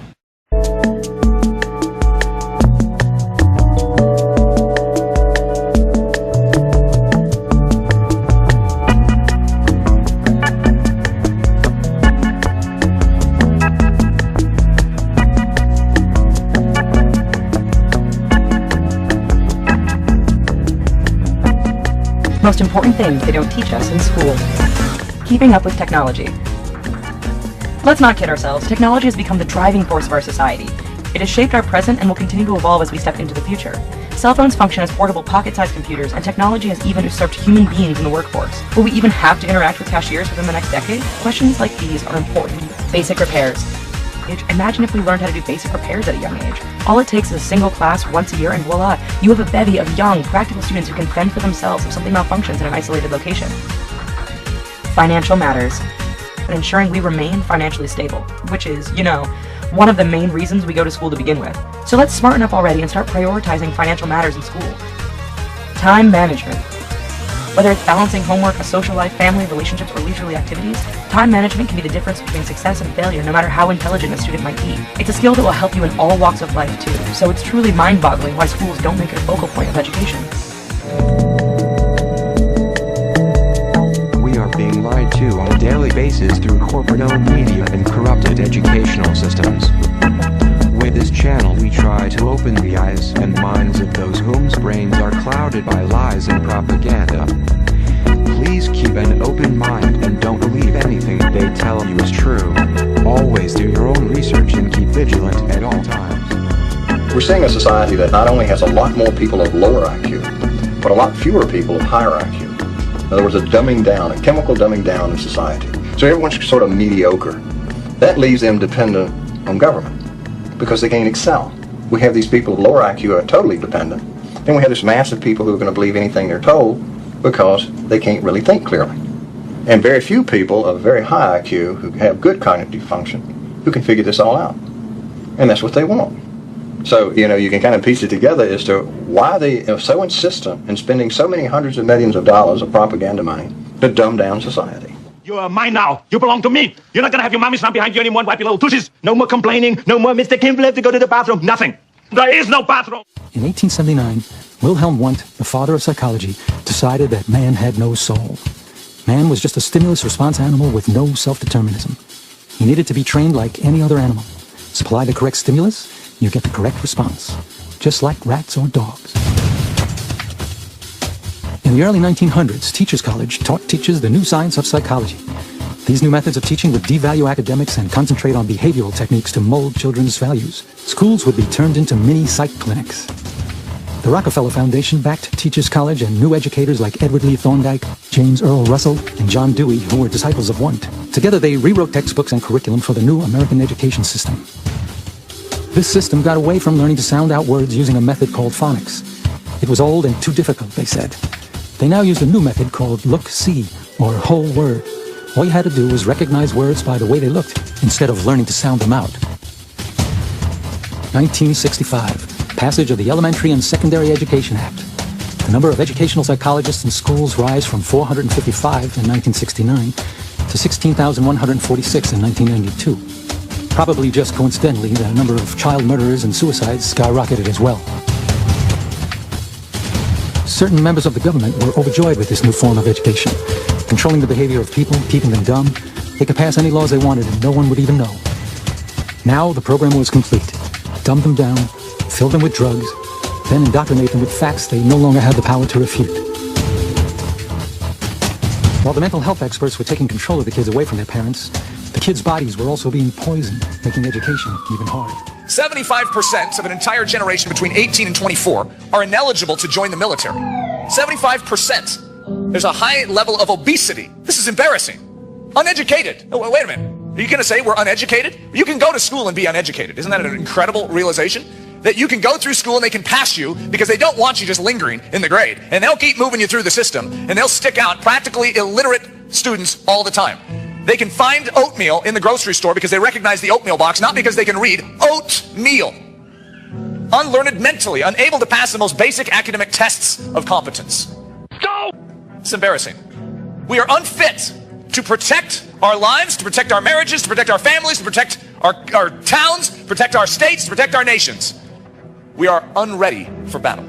Most important things they don't teach us in school. Keeping up with technology. Let's not kid ourselves. Technology has become the driving force of our society. It has shaped our present and will continue to evolve as we step into the future. Cell phones function as portable pocket-sized computers, and technology has even usurped human beings in the workforce. Will we even have to interact with cashiers within the next decade? Questions like these are important. Basic repairs. Imagine if we learned how to do basic repairs at a young age. All it takes is a single class once a year and voila, you have a bevy of young, practical students who can fend for themselves if something malfunctions in an isolated location. Financial matters. And ensuring we remain financially stable, which is, one of the main reasons we go to school to begin with. So let's smarten up already and start prioritizing financial matters in school. Time management. Whether it's balancing homework, a social life, family, relationships, or leisurely activities, time management can be the difference between success and failure, no matter how intelligent a student might be. It's a skill that will help you in all walks of life, too, so it's truly mind-boggling why schools don't make it a focal point of education. We are being lied to on a daily basis through corporate-owned media and corrupted educational systems. With this channel we try to open the eyes and minds of those whose brains are clouded by lies and propaganda. Please keep an open mind and don't believe anything they tell you is true. Always do your own research and keep vigilant at all times. We're seeing a society that not only has a lot more people of lower IQ, but a lot fewer people of higher IQ. In other words, a chemical dumbing down in society. So everyone's sort of mediocre. That leaves them dependent on government, because they can't excel. we have these people of lower IQ who are totally dependent. Then we have this mass of people who are going to believe anything they're told because they can't really think clearly. And very few people of very high IQ who have good cognitive function who can figure this all out. And that's what they want. So, you can kind of piece it together as to why they are so insistent in spending so many hundreds of millions of dollars of propaganda money to dumb down society. You are mine now. You belong to me. You're not going to have your mommy stand behind you anymore and wipe your little tushes. No more complaining. No more Mr. Kimble to go to the bathroom. Nothing. There is no bathroom. In 1879, Wilhelm Wundt, the father of psychology, decided that man had no soul. Man was just a stimulus-response animal with no self-determinism. He needed to be trained like any other animal. Supply the correct stimulus, you get the correct response, just like rats or dogs. In the early 1900s, Teachers College taught teachers the new science of psychology. These new methods of teaching would devalue academics and concentrate on behavioral techniques to mold children's values. Schools would be turned into mini psych clinics. The Rockefeller Foundation backed Teachers College and new educators like Edward Lee Thorndike, James Earl Russell, and John Dewey, who were disciples of Wundt. Together they rewrote textbooks and curriculum for the new American education system. This system got away from learning to sound out words using a method called phonics. It was old and too difficult, they said. They now used a new method called look-see, or whole word. All you had to do was recognize words by the way they looked, instead of learning to sound them out. 1965, passage of the Elementary and Secondary Education Act. The number of educational psychologists in schools rise from 455 in 1969 to 16,146 in 1992. Probably just coincidentally, the number of child murderers and suicides skyrocketed as well. Certain members of the government were overjoyed with this new form of education. Controlling the behavior of people, keeping them dumb, they could pass any laws they wanted and no one would even know. Now the program was complete. Dumb them down, fill them with drugs, then indoctrinate them with facts they no longer had the power to refute. While the mental health experts were taking control of the kids away from their parents, the kids' bodies were also being poisoned, making education even harder. 75% of an entire generation between 18 and 24 are ineligible to join the military. 75%. There's a high level of obesity. This is embarrassing. Uneducated. Oh, wait a minute. Are you going to say we're uneducated? You can go to school and be uneducated. Isn't that an incredible realization? That you can go through school and they can pass you because they don't want you just lingering in the grade. And they'll keep moving you through the system and they'll stick out practically illiterate students all the time. They can find oatmeal in the grocery store because they recognize the oatmeal box, not because they can read oatmeal. Unlearned mentally, unable to pass the most basic academic tests of competence. No! It's embarrassing. We are unfit to protect our lives, to protect our marriages, to protect our families, to protect our towns, protect our states, to protect our nations. We are unready for battle.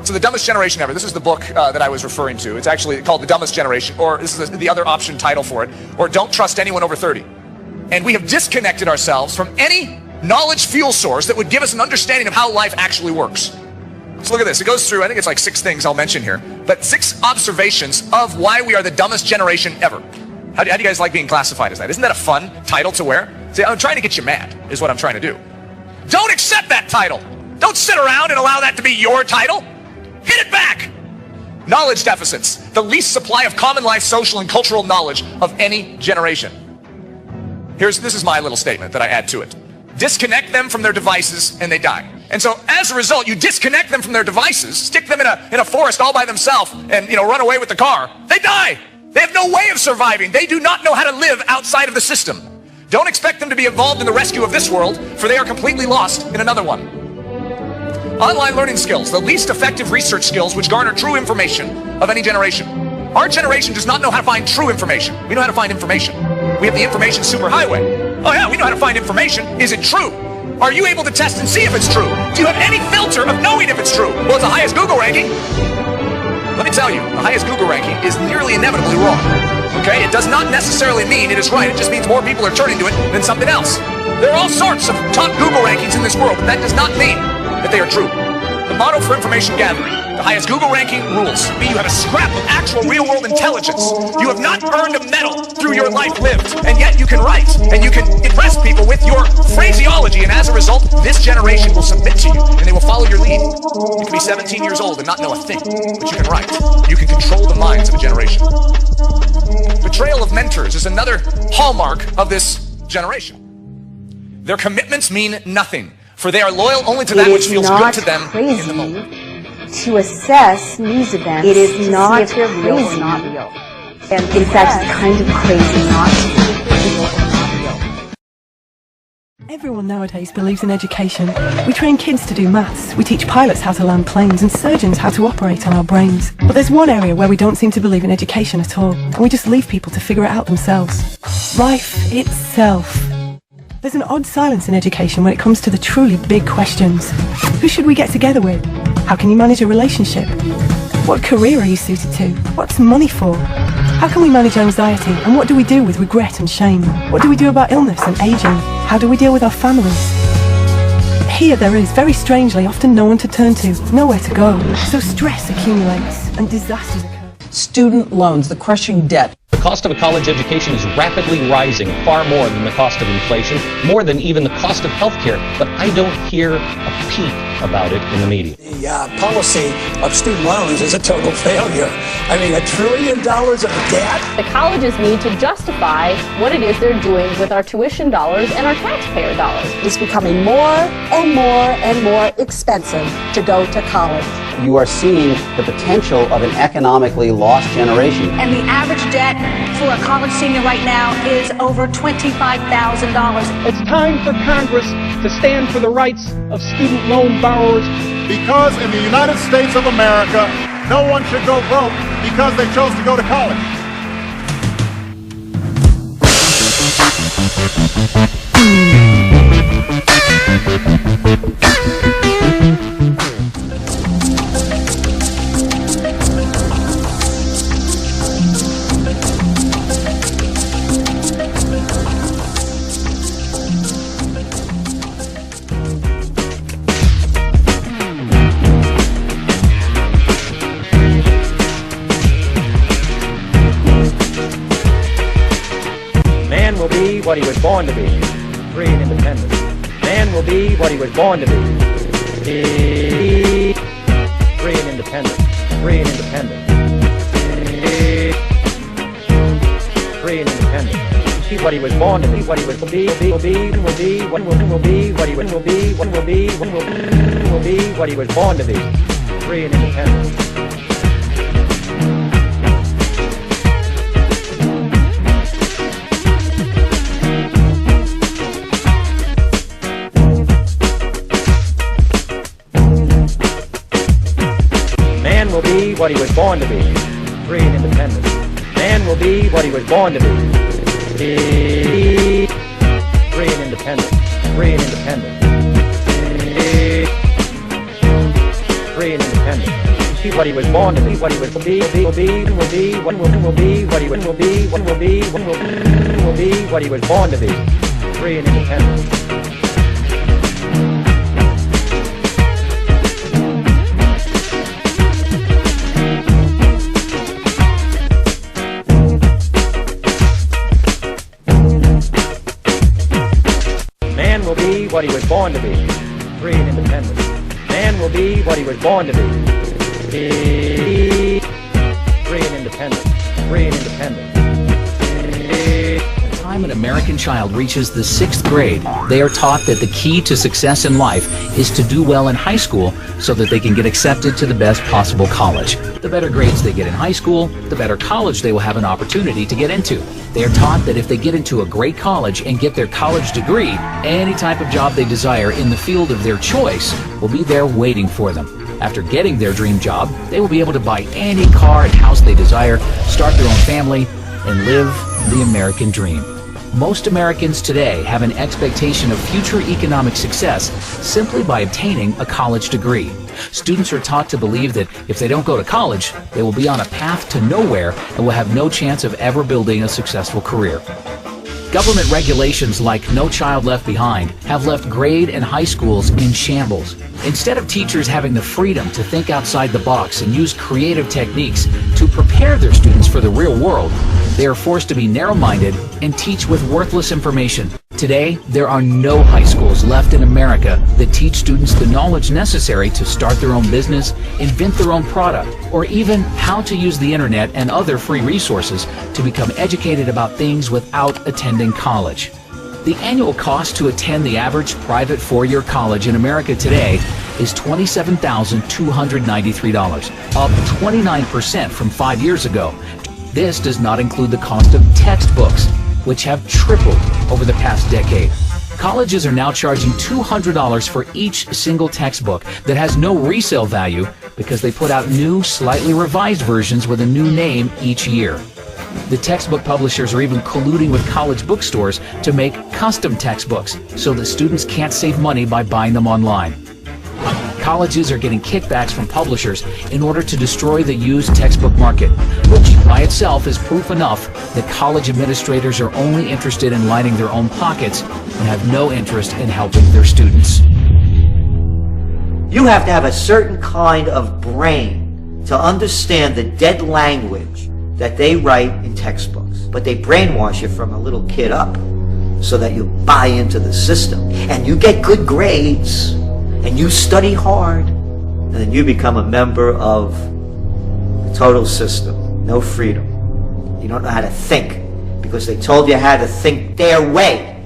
So The Dumbest Generation Ever, this is the book that I was referring to. It's actually called The Dumbest Generation, or this is the other option title for it, or Don't Trust Anyone Over 30. And we have disconnected ourselves from any knowledge fuel source that would give us an understanding of how life actually works. So look at this. It goes through, I think it's like 6 things I'll mention here, but 6 observations of why we are the dumbest generation ever. How do you guys like being classified as that? Isn't that a fun title to wear? See, I'm trying to get you mad, is what I'm trying to do. Don't accept that title. Don't sit around and allow that to be your title. Hit it back. Knowledge deficits, the least supply of common life, social, and cultural knowledge of any generation. This is my little statement that I add to it. Disconnect them from their devices and they die. And so as a result, you disconnect them from their devices, stick them in a forest all by themselves and run away with the car. They die. They have no way of surviving. They do not know how to live outside of the system. Don't expect them to be involved in the rescue of this world, for they are completely lost in another one. Online learning skills, the least effective research skills which garner true information of any generation. Our generation does not know how to find true information. We know how to find information. We have the information superhighway. Oh yeah, we know how to find information. Is it true? Are you able to test and see if it's true? Do you have any filter of knowing if it's true? Well, it's the highest Google ranking. Let me tell you, the highest Google ranking is nearly inevitably wrong. Okay? It does not necessarily mean it is right. It just means more people are turning to it than something else. There are all sorts of top Google rankings in this world, but that does not mean that they are true. The model for information gathering, the highest Google ranking rules. B, you have a scrap of actual real-world intelligence. You have not earned a medal through your life lived, and yet you can write, and you can impress people with your phraseology, and as a result, this generation will submit to you, and they will follow your lead. You can be 17 years old and not know a thing, but you can write. You can control the minds of a generation. Betrayal of mentors is another hallmark of this generation. Their commitments mean nothing. For they are loyal only to that which feels good to them in the moment. To assess news events, it is not to see if they're real or not real. And in fact, it's kind of crazy not to see if they're real or not real. Everyone nowadays believes in education. We train kids to do maths, we teach pilots how to land planes, and surgeons how to operate on our brains. But there's one area where we don't seem to believe in education at all, and we just leave people to figure it out themselves. Life itself. There's an odd silence in education when it comes to the truly big questions. Who should we get together with? How can you manage a relationship? What career are you suited to? What's money for? How can we manage anxiety? And what do we do with regret and shame? What do we do about illness and aging? How do we deal with our families? Here there is, very strangely, often no one to turn to, nowhere to go. So stress accumulates and disasters occur. Student loans, the crushing debt. The cost of a college education is rapidly rising, far more than the cost of inflation, more than even the cost of healthcare, but I don't hear a peep about it in the media. The policy of student loans is a total failure. I mean, $1 trillion of debt. The colleges need to justify what it is they're doing with our tuition dollars and our taxpayer dollars. It's becoming more and more and more expensive to go to college. You are seeing the potential of an economically lost generation. And the average debt for a college senior right now is over $25,000. It's time for Congress to stand for the rights of student loan borrowers. Because in the United States of America, no one should go broke because they chose to go to college. Man will be what he was born to be, free and independent. Man will be what he was born to be, free and independent, free and independent, free and independent. Be what he was born to be, what he was will be, what he was born to be, free and independent. Man will be what he was born to be, free and independent. Man will be what he was born to be, free and independent, free and independent, free and independent. Be what he was born to be, what he was will be, what he was born to be, free and independent. Man will be what he was born to be, free and independent. Man will be what he was born to be, free and independent, free and independent. By the time an American child reaches the 6th grade, they are taught that the key to success in life is to do well in high school so that they can get accepted to the best possible college. The better grades they get in high school, the better college they will have an opportunity to get into. They are taught that if they get into a great college and get their college degree, any type of job they desire in the field of their choice will be there waiting for them. After getting their dream job, they will be able to buy any car and house they desire, start their own family, and live the American dream. Most Americans today have an expectation of future economic success simply by obtaining a college degree. Students are taught to believe that if they don't go to college, they will be on a path to nowhere and will have no chance of ever building a successful career. Government regulations like No Child Left Behind have left grade and high schools in shambles. Instead of teachers having the freedom to think outside the box and use creative techniques to prepare their students for the real world, they are forced to be narrow-minded and teach with worthless information. Today, there are no high schools left in America that teach students the knowledge necessary to start their own business, invent their own product, or even how to use the internet and other free resources to become educated about things without attending college. The annual cost to attend the average private four-year college in America today is $27,293, up 29% from 5 years ago. This does not include the cost of textbooks, which have tripled over the past decade. Colleges are now charging $200 for each single textbook that has no resale value because they put out new, slightly revised versions with a new name each year. The textbook publishers are even colluding with college bookstores to make custom textbooks so that students can't save money by buying them online. Colleges are getting kickbacks from publishers in order to destroy the used textbook market, which by itself is proof enough that college administrators are only interested in lining their own pockets and have no interest in helping their students. You have to have a certain kind of brain to understand the dead language that they write in textbooks, but they brainwash you from a little kid up so that you buy into the system and you get good grades and you study hard, and then you become a member of the total system. No freedom. You don't know how to think because they told you how to think their way.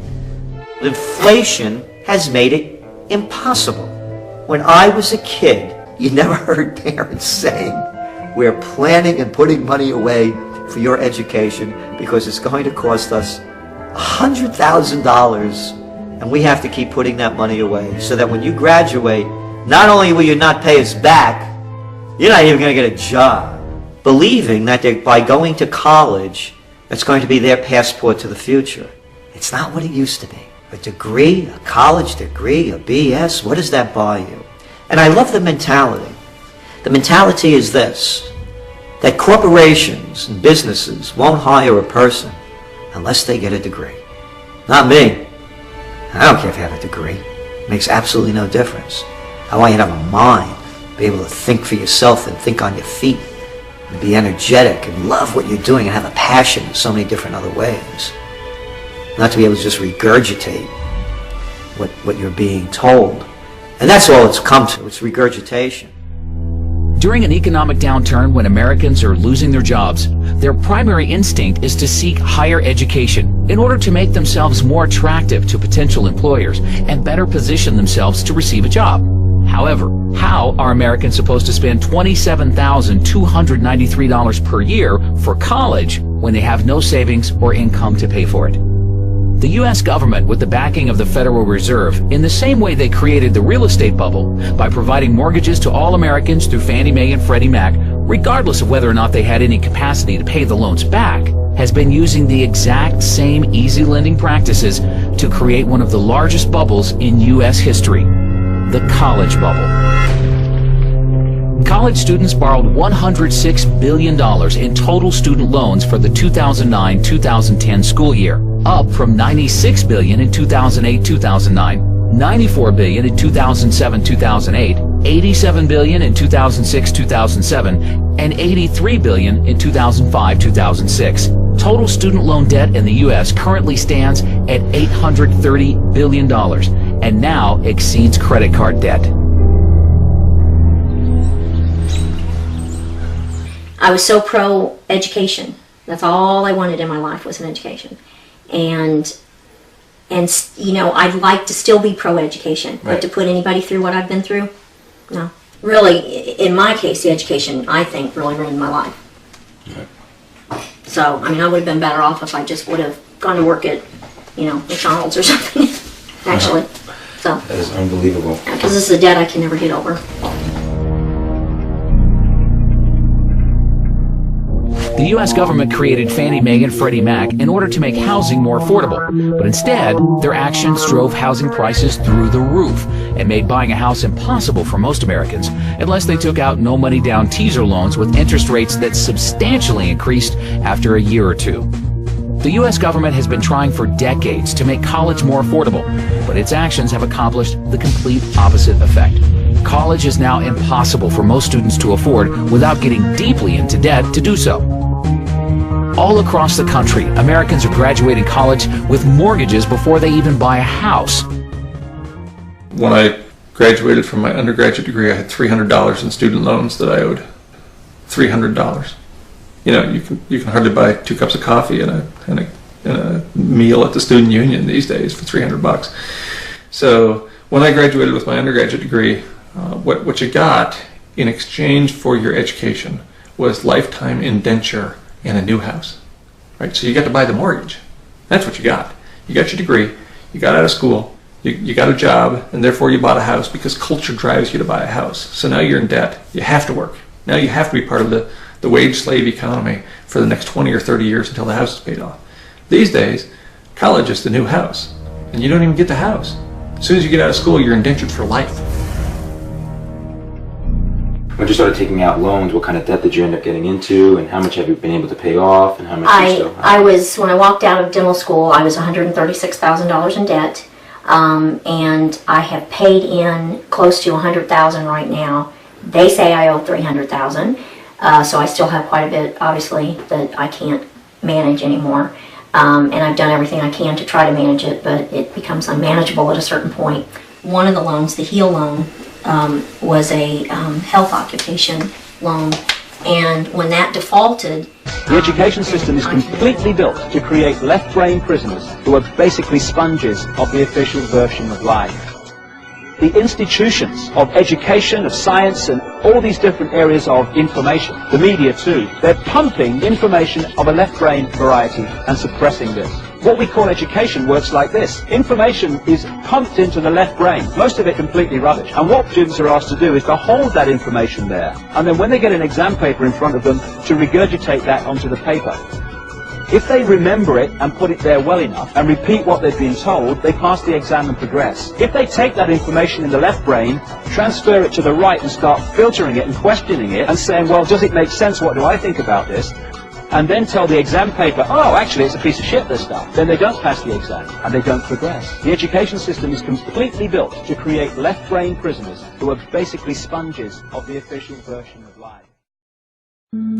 Inflation has made it impossible. When I was a kid, you never heard parents saying, we're planning and putting money away for your education because it's going to cost us $100,000 and we have to keep putting that money away so that when you graduate, not only will you not pay us back, you're not even going to get a job. Believing that by going to college, it's going to be their passport to the future. It's not what it used to be. A degree, a college degree, a BS, what does that buy you? And I love the mentality. The mentality is this, that corporations and businesses won't hire a person unless they get a degree. Not me. I don't care if you have a degree. It makes absolutely no difference. I want you to have a mind, be able to think for yourself and think on your feet, and be energetic and love what you're doing and have a passion in so many different other ways. Not to be able to just regurgitate what you're being told. And that's all it's come to, it's regurgitation. During an economic downturn when Americans are losing their jobs, their primary instinct is to seek higher education in order to make themselves more attractive to potential employers and better position themselves to receive a job. However, how are Americans supposed to spend $27,293 per year for college when they have no savings or income to pay for it? The U.S. government, with the backing of the Federal Reserve, in the same way they created the real estate bubble by providing mortgages to all Americans through Fannie Mae and Freddie Mac, regardless of whether or not they had any capacity to pay the loans back, has been using the exact same easy lending practices to create one of the largest bubbles in U.S. history, the college bubble. College students borrowed $106 billion in total student loans for the 2009-2010 school year, up from $96 billion in 2008-2009, $94 billion in 2007-2008, $87 billion in 2006-2007, and $83 billion in 2005-2006. Total student loan debt in the U.S. currently stands at $830 billion and now exceeds credit card debt. I was so pro-education. That's all I wanted in my life was an education. And you know, I'd like to still be pro-education, Right. but to put anybody through what I've been through, no. Really, in my case, the education, I think, really ruined my life. So, I mean, I would have been better off if I just would have gone to work at, you know, McDonald's or something, actually. So, That is unbelievable. because this is a debt I can never get over. The U.S. government created Fannie Mae and Freddie Mac in order to make housing more affordable, but instead, their actions drove housing prices through the roof and made buying a house impossible for most Americans unless they took out no-money down teaser loans with interest rates that substantially increased after a year or two. The U.S. government has been trying for decades to make college more affordable, but its actions have accomplished the complete opposite effect. College is now impossible for most students to afford without getting deeply into debt to do so. All across the country, Americans are graduating college with mortgages before they even buy a house. When I graduated from my undergraduate degree, I had $300 in student loans that I owed. $300. You know, you can hardly buy 2 cups of coffee and a a meal at the student union these days for $300. So when I graduated with my undergraduate degree, what you got in exchange for your education was lifetime indenture and a new house, right? So you got to buy the mortgage. That's what you got. You got your degree, you got out of school, you got a job, and therefore you bought a house because culture drives you to buy a house. So now you're in debt. You have to work. Now you have to be part of the wage slave economy for the next 20 or 30 years until the house is paid off. These days, college is the new house, and you don't even get the house. As soon as you get out of school, you're indentured for life. When you started taking out loans, what kind of debt did you end up getting into, and how much have you been able to pay off, and how much do you still have? When I walked out of dental school, I was $136,000 in debt, and I have paid in close to $100,000 right now. They say I owe $300,000, so I still have quite a bit, obviously, that I can't manage anymore. And I've done everything I can to try to manage it, but it becomes unmanageable at a certain point. One of the loans, the HEAL loan, was a health occupation loan, and when that defaulted... The education system is completely built to create left-brain prisoners who are basically sponges of the official version of life. The institutions of education, of science, and all these different areas of information, the media too, they're pumping information of a left-brain variety and suppressing this. What we call education works like this. Information is pumped into the left brain, most of it completely rubbish. And what students are asked to do is to hold that information there, and then when they get an exam paper in front of them, to regurgitate that onto the paper. If they remember it and put it there well enough and repeat what they've been told, they pass the exam and progress. If they take that information in the left brain, transfer it to the right and start filtering it and questioning it and saying, well, does it make sense? What do I think about this? And then tell the exam paper, oh, actually, it's a piece of shit, this stuff. Then they don't pass the exam and they don't progress. The education system is completely built to create left-brain prisoners who are basically sponges of the official version of life.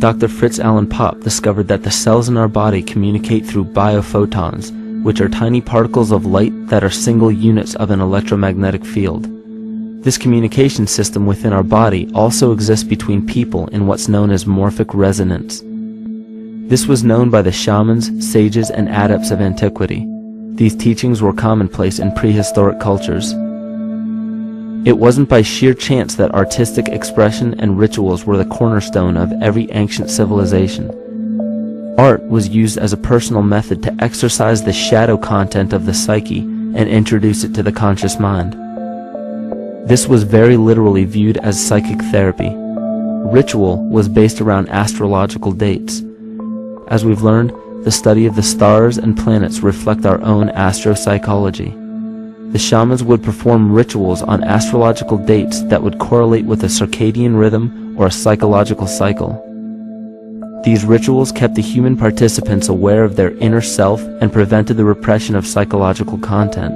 Dr. Fritz Alan Popp discovered that the cells in our body communicate through biophotons, which are tiny particles of light that are single units of an electromagnetic field. This communication system within our body also exists between people in what's known as morphic resonance. This was known by the shamans, sages, and adepts of antiquity. These teachings were commonplace in prehistoric cultures. It wasn't by sheer chance that artistic expression and rituals were the cornerstone of every ancient civilization. Art was used as a personal method to exercise the shadow content of the psyche and introduce it to the conscious mind. This was very literally viewed as psychic therapy. Ritual was based around astrological dates. As we've learned, the study of the stars and planets reflect our own astropsychology. The shamans would perform rituals on astrological dates that would correlate with a circadian rhythm or a psychological cycle. These rituals kept the human participants aware of their inner self and prevented the repression of psychological content.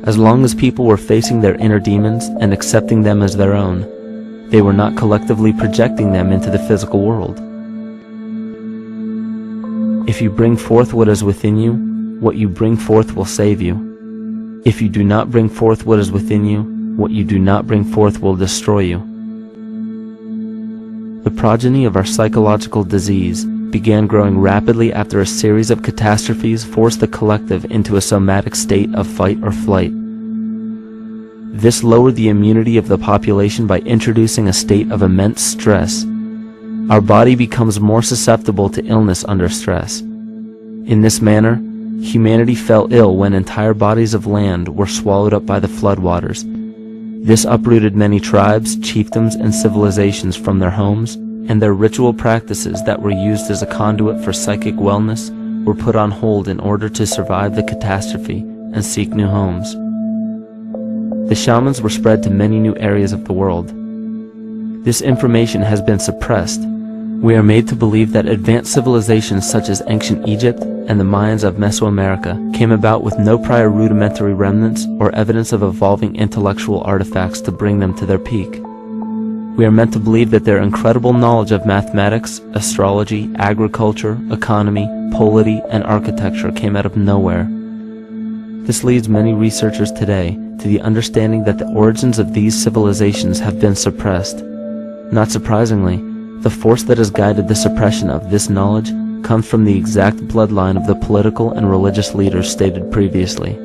As long as people were facing their inner demons and accepting them as their own, they were not collectively projecting them into the physical world. If you bring forth what is within you, what you bring forth will save you. If you do not bring forth what is within you, what you do not bring forth will destroy you. The progeny of our psychological disease began growing rapidly after a series of catastrophes forced the collective into a somatic state of fight or flight. This lowered the immunity of the population by introducing a state of immense stress. Our body becomes more susceptible to illness under stress. In this manner, humanity fell ill when entire bodies of land were swallowed up by the floodwaters. This uprooted many tribes, chiefdoms, and civilizations from their homes, and their ritual practices that were used as a conduit for psychic wellness were put on hold in order to survive the catastrophe and seek new homes. The shamans were spread to many new areas of the world. This information has been suppressed. We are made to believe that advanced civilizations such as ancient Egypt and the Mayans of Mesoamerica came about with no prior rudimentary remnants or evidence of evolving intellectual artifacts to bring them to their peak. We are meant to believe that their incredible knowledge of mathematics, astrology, agriculture, economy, polity, and architecture came out of nowhere. This leads many researchers today to the understanding that the origins of these civilizations have been suppressed. Not surprisingly, the force that has guided the suppression of this knowledge comes from the exact bloodline of the political and religious leaders stated previously.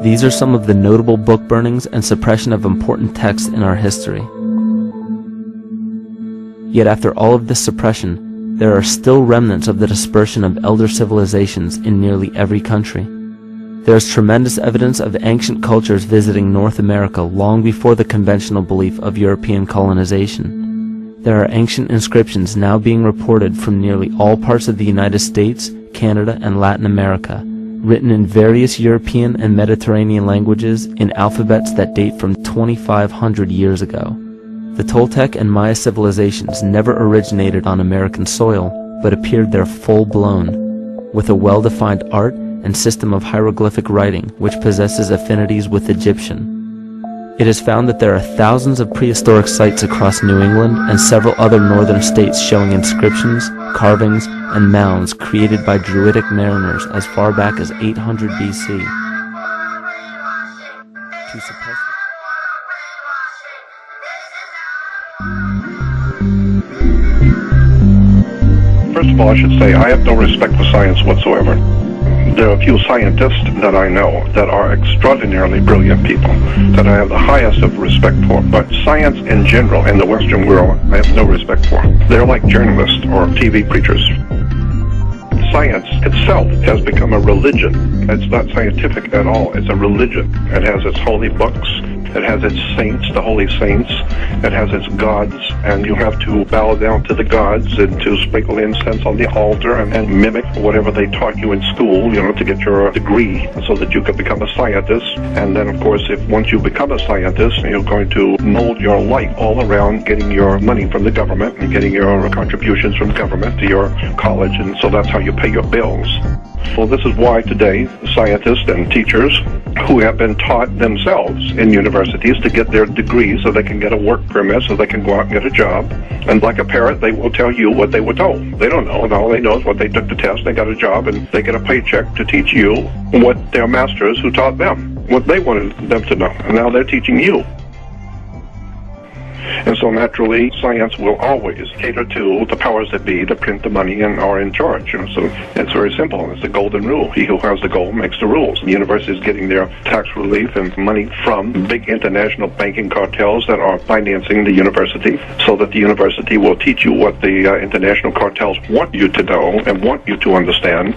These are some of the notable book burnings and suppression of important texts in our history. Yet after all of this suppression, there are still remnants of the dispersion of elder civilizations in nearly every country. There is tremendous evidence of ancient cultures visiting North America long before the conventional belief of European colonization. There are ancient inscriptions now being reported from nearly all parts of the United States, Canada, and Latin America, written in various European and Mediterranean languages in alphabets that date from 2,500 years ago. The Toltec and Maya civilizations never originated on American soil, but appeared there full-blown, with a well-defined art and system of hieroglyphic writing which possesses affinities with Egyptian. It is found that there are thousands of prehistoric sites across New England and several other northern states showing inscriptions, carvings, and mounds created by Druidic mariners as far back as 800 BC. To suppress First of all, I should say I have no respect for science whatsoever. There are a few scientists that I know that are extraordinarily brilliant people that I have the highest of respect for. But science in general in the Western world, I have no respect for. They're like journalists or TV preachers. Science itself has become a religion. It's not scientific at all. It's a religion. It has its holy books. It has its saints, the holy saints. It has its gods, and you have to bow down to the gods and to sprinkle incense on the altar and mimic whatever they taught you in school, to get your degree so that you could become a scientist. And then, of course, once you become a scientist, you're going to mold your life all around getting your money from the government and getting your contributions from government to your college, and so that's how you pay your bills. Well, this is why today scientists and teachers who have been taught themselves in universities to get their degrees so they can get a work permit so they can go out and get a job. And like a parrot, they will tell you what they were told. They don't know, and all they know is what they took the test, they got a job, and they get a paycheck to teach you what their masters who taught them, what they wanted them to know. And now they're teaching you. And so naturally, science will always cater to the powers that be that print the money and are in charge. So it's very simple. It's the golden rule. He who has the gold makes the rules. The university is getting their tax relief and money from big international banking cartels that are financing the university, so that the university will teach you what the international cartels want you to know and want you to understand.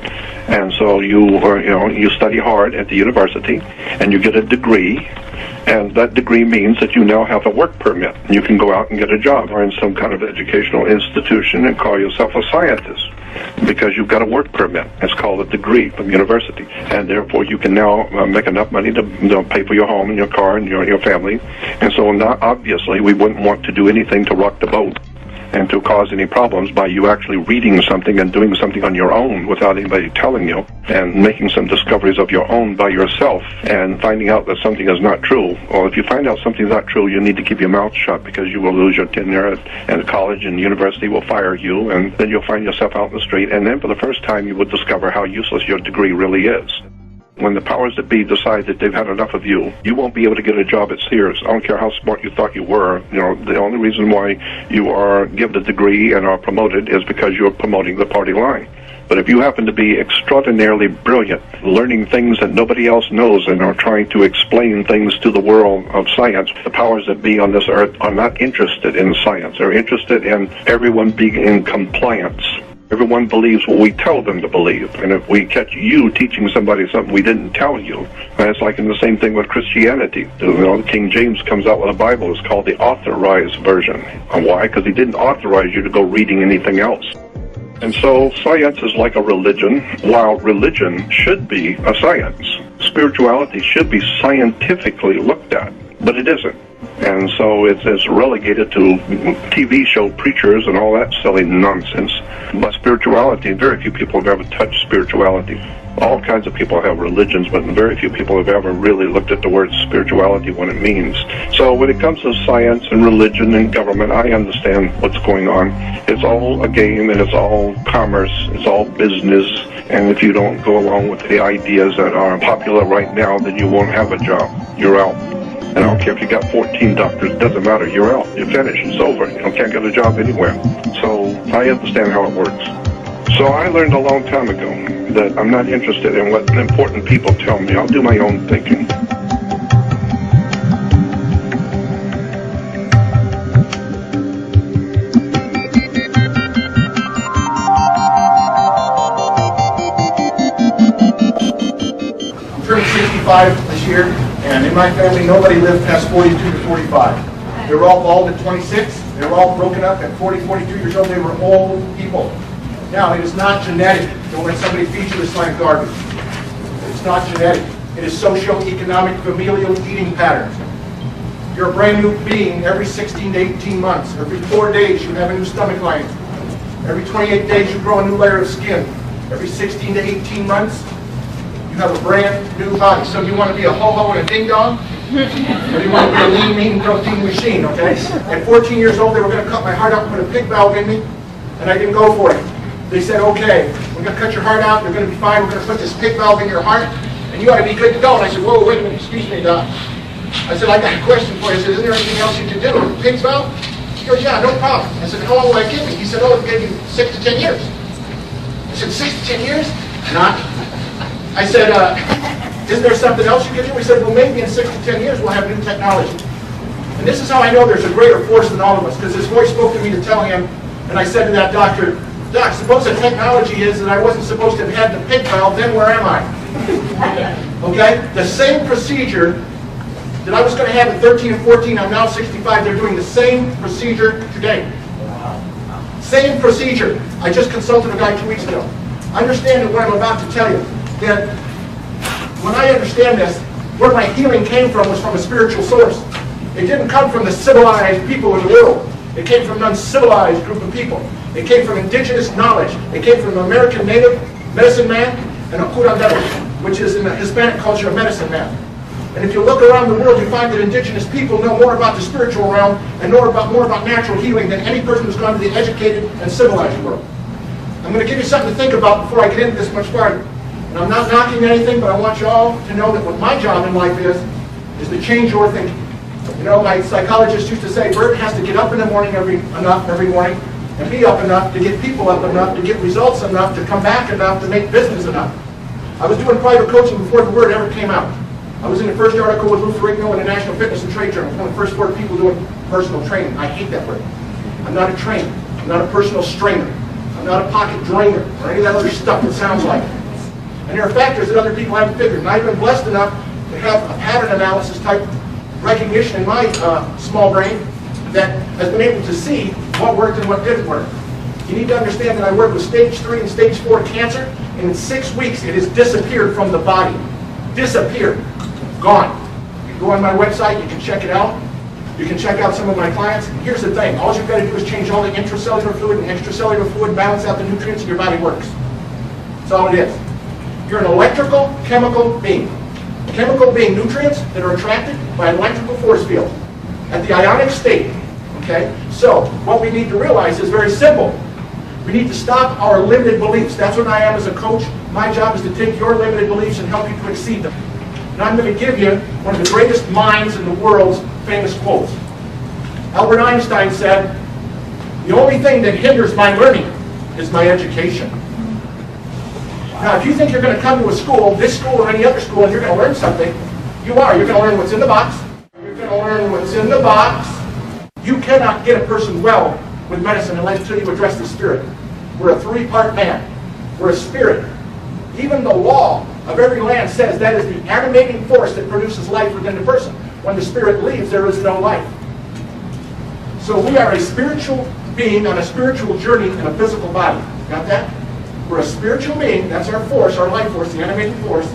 And so you study hard at the university and you get a degree. And that degree means that you now have a work permit. You can go out and get a job or in some kind of educational institution and call yourself a scientist because you've got a work permit. It's called a degree from university. And therefore you can now make enough money to pay for your home and your car and your family. And so now, obviously we wouldn't want to do anything to rock the boat and to cause any problems by you actually reading something and doing something on your own without anybody telling you, and making some discoveries of your own by yourself and finding out that something is not true. Well, if you find out something's not true, you need to keep your mouth shut because you will lose your tenure and college and university will fire you, and then you'll find yourself out in the street, and then for the first time you will discover how useless your degree really is. When the powers that be decide that they've had enough of you, you won't be able to get a job at Sears. I don't care how smart you thought you were. The only reason why you are given a degree and are promoted is because you're promoting the party line. But if you happen to be extraordinarily brilliant, learning things that nobody else knows and are trying to explain things to the world of science, the powers that be on this earth are not interested in science. They're interested in everyone being in compliance. Everyone believes what we tell them to believe. And if we catch you teaching somebody something we didn't tell you, and it's like in the same thing with Christianity. King James comes out with a Bible. It's called the authorized version. And why? Because he didn't authorize you to go reading anything else. And so science is like a religion, while religion should be a science. Spirituality should be scientifically looked at, but it isn't. And so it's relegated to TV show preachers and all that silly nonsense. But spirituality, very few people have ever touched spirituality. All kinds of people have religions, but very few people have ever really looked at the word spirituality, what it means. So when it comes to science and religion and government, I understand what's going on. It's all a game and it's all commerce, it's all business. And if you don't go along with the ideas that are popular right now, then you won't have a job. You're out. And I don't care if you got 14 doctors, doesn't matter, you're out, you're finished, it's over. You can't get a job anywhere. So I understand how it works. So I learned a long time ago that I'm not interested in what important people tell me. I'll do my own thinking. I'm turning 65 this year, and in my family, nobody lived past 42 to 45. They were all bald at 26. They were all broken up at 40, 42 years old. They were old people. Now, it is not genetic that when somebody feeds you a slant garbage. It's not genetic. It is socio-economic, familial eating patterns. You're a brand new being every 16 to 18 months. Every 4 days, you have a new stomach lining. Every 28 days, you grow a new layer of skin. Every 16 to 18 months, you have a brand new body. So you want to be a ho-ho and a ding-dong? Or do you want to be a lean, mean protein machine, okay? At 14 years old, they were going to cut my heart out and put a pig valve in me, and I didn't go for it. They said, okay, we're going to cut your heart out, you're going to be fine, we're going to put this pig valve in your heart, and you ought to be good to go. And I said, whoa, wait a minute, excuse me, Doc. I said, I got a question for you. I said, isn't there anything else you can do? Pig's valve? He goes, yeah, no problem. I said, how long will I give you? He said, oh, it'll give you 6 to 10 years. I said, 6 to 10 years? Not. I said, isn't there something else you can do? He said, well, maybe in 6 to 10 years we'll have new technology. And this is how I know there's a greater force than all of us, because his voice spoke to me to tell him, and I said to that doctor, Doc, suppose the technology is that I wasn't supposed to have had the pig valve, then where am I? Okay? The same procedure that I was going to have at 13 and 14, I'm now 65, they're doing the same procedure today. Same procedure. I just consulted a guy 2 weeks ago. Understand that what I'm about to tell you, that when I understand this, where my healing came from was from a spiritual source. It didn't come from the civilized people of the world. It came from an uncivilized group of people. It came from indigenous knowledge. It came from an American native medicine man and a curandero, which is in the Hispanic culture a medicine man. And if you look around the world, you find that indigenous people know more about the spiritual realm and more about natural healing than any person who's gone to the educated and civilized world. I'm going to give you something to think about before I get into this much farther. And I'm not knocking anything, but I want you all to know that what my job in life is to change your thinking. You know, my psychologist used to say, Bert has to get up in the morning every morning and be up enough to get people up enough, to get results enough, to come back enough, to make business enough. I was doing private coaching before the word ever came out. I was in the first article with Lou Ferrigno in the National Fitness and Trade Journal, one of the first 4 people doing personal training. I hate that word. I'm not a trainer. I'm not a personal strainer. I'm not a pocket drainer or any of that other stuff that sounds like it. And there are factors that other people haven't figured. And I've been blessed enough to have a pattern analysis type recognition in my small brain that has been able to see what worked and what didn't work. You need to understand that I work with stage 3 and stage 4 cancer, and in 6 weeks it has disappeared from the body. Disappeared. Gone. You can go on my website, you can check it out. You can check out some of my clients. Here's the thing, all you've got to do is change all the intracellular fluid and extracellular fluid, balance out the nutrients, and your body works. That's all it is. You're an electrical, chemical being. Chemical being, nutrients that are attracted by an electrical force field at the ionic state. Okay? So, what we need to realize is very simple. We need to stop our limited beliefs. That's what I am as a coach. My job is to take your limited beliefs and help you to exceed them. And I'm going to give you one of the greatest minds in the world's famous quotes. Albert Einstein said, the only thing that hinders my learning is my education. Now, if you think you're going to come to a school, this school or any other school, and you're going to learn something, you are. You're going to learn what's in the box. You're going to learn what's in the box. You cannot get a person well with medicine until you address the spirit. We're a 3-part man. We're a spirit. Even the law of every land says that is the animating force that produces life within the person. When the spirit leaves, there is no life. So we are a spiritual being on a spiritual journey in a physical body. Got that? We're a spiritual being, that's our force, our life force, the animating force,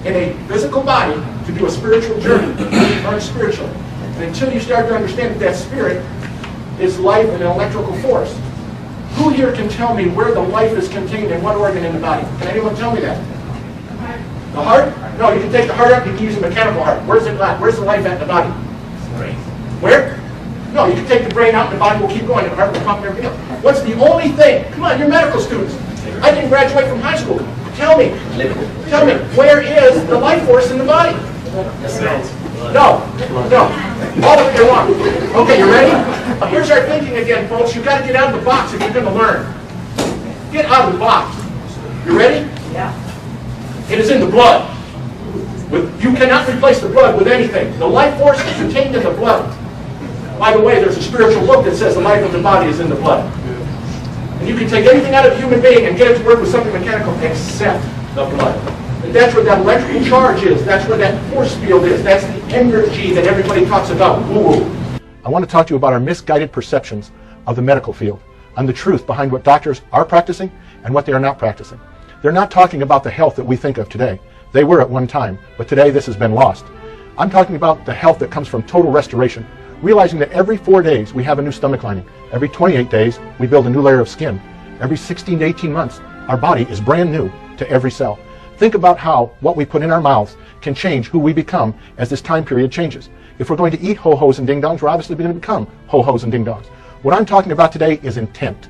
in a physical body to do a spiritual journey, learn spiritual. And until you start to understand that that spirit is life and an electrical force, who here can tell me where the life is contained in what organ in the body? Can anyone tell me that? The heart? No, you can take the heart out, you can use a mechanical heart. Where's it at? Where's the life at in the body? Where? No, you can take the brain out and the body will keep going and the heart will pump and everything else. What's the only thing? Come on, you're medical students. I didn't graduate from high school. Tell me, where is the life force in the body? No, no. All of it you want. Okay, you ready? Here's our thinking again, folks. You've got to get out of the box if you're going to learn. Get out of the box. You ready? Yeah. It is in the blood. You cannot replace the blood with anything. The life force is contained in the blood. By the way, there's a spiritual book that says the life of the body is in the blood. And you can take anything out of a human being and get it to work with something mechanical except the blood. And that's where that electrical charge is. That's where that force field is. That's the energy that everybody talks about. Woo-woo. I want to talk to you about our misguided perceptions of the medical field and the truth behind what doctors are practicing and what they are not practicing. They're not talking about the health that we think of today. They were at one time, but today this has been lost. I'm talking about the health that comes from total restoration, realizing that every 4 days we have a new stomach lining. Every 28 days we build a new layer of skin. Every 16 to 18 months our body is brand new to every cell. Think about how what we put in our mouths can change who we become as this time period changes. If we're going to eat ho-hos and ding-dongs, we're obviously going to become ho-hos and ding-dongs. What I'm talking about today is intent.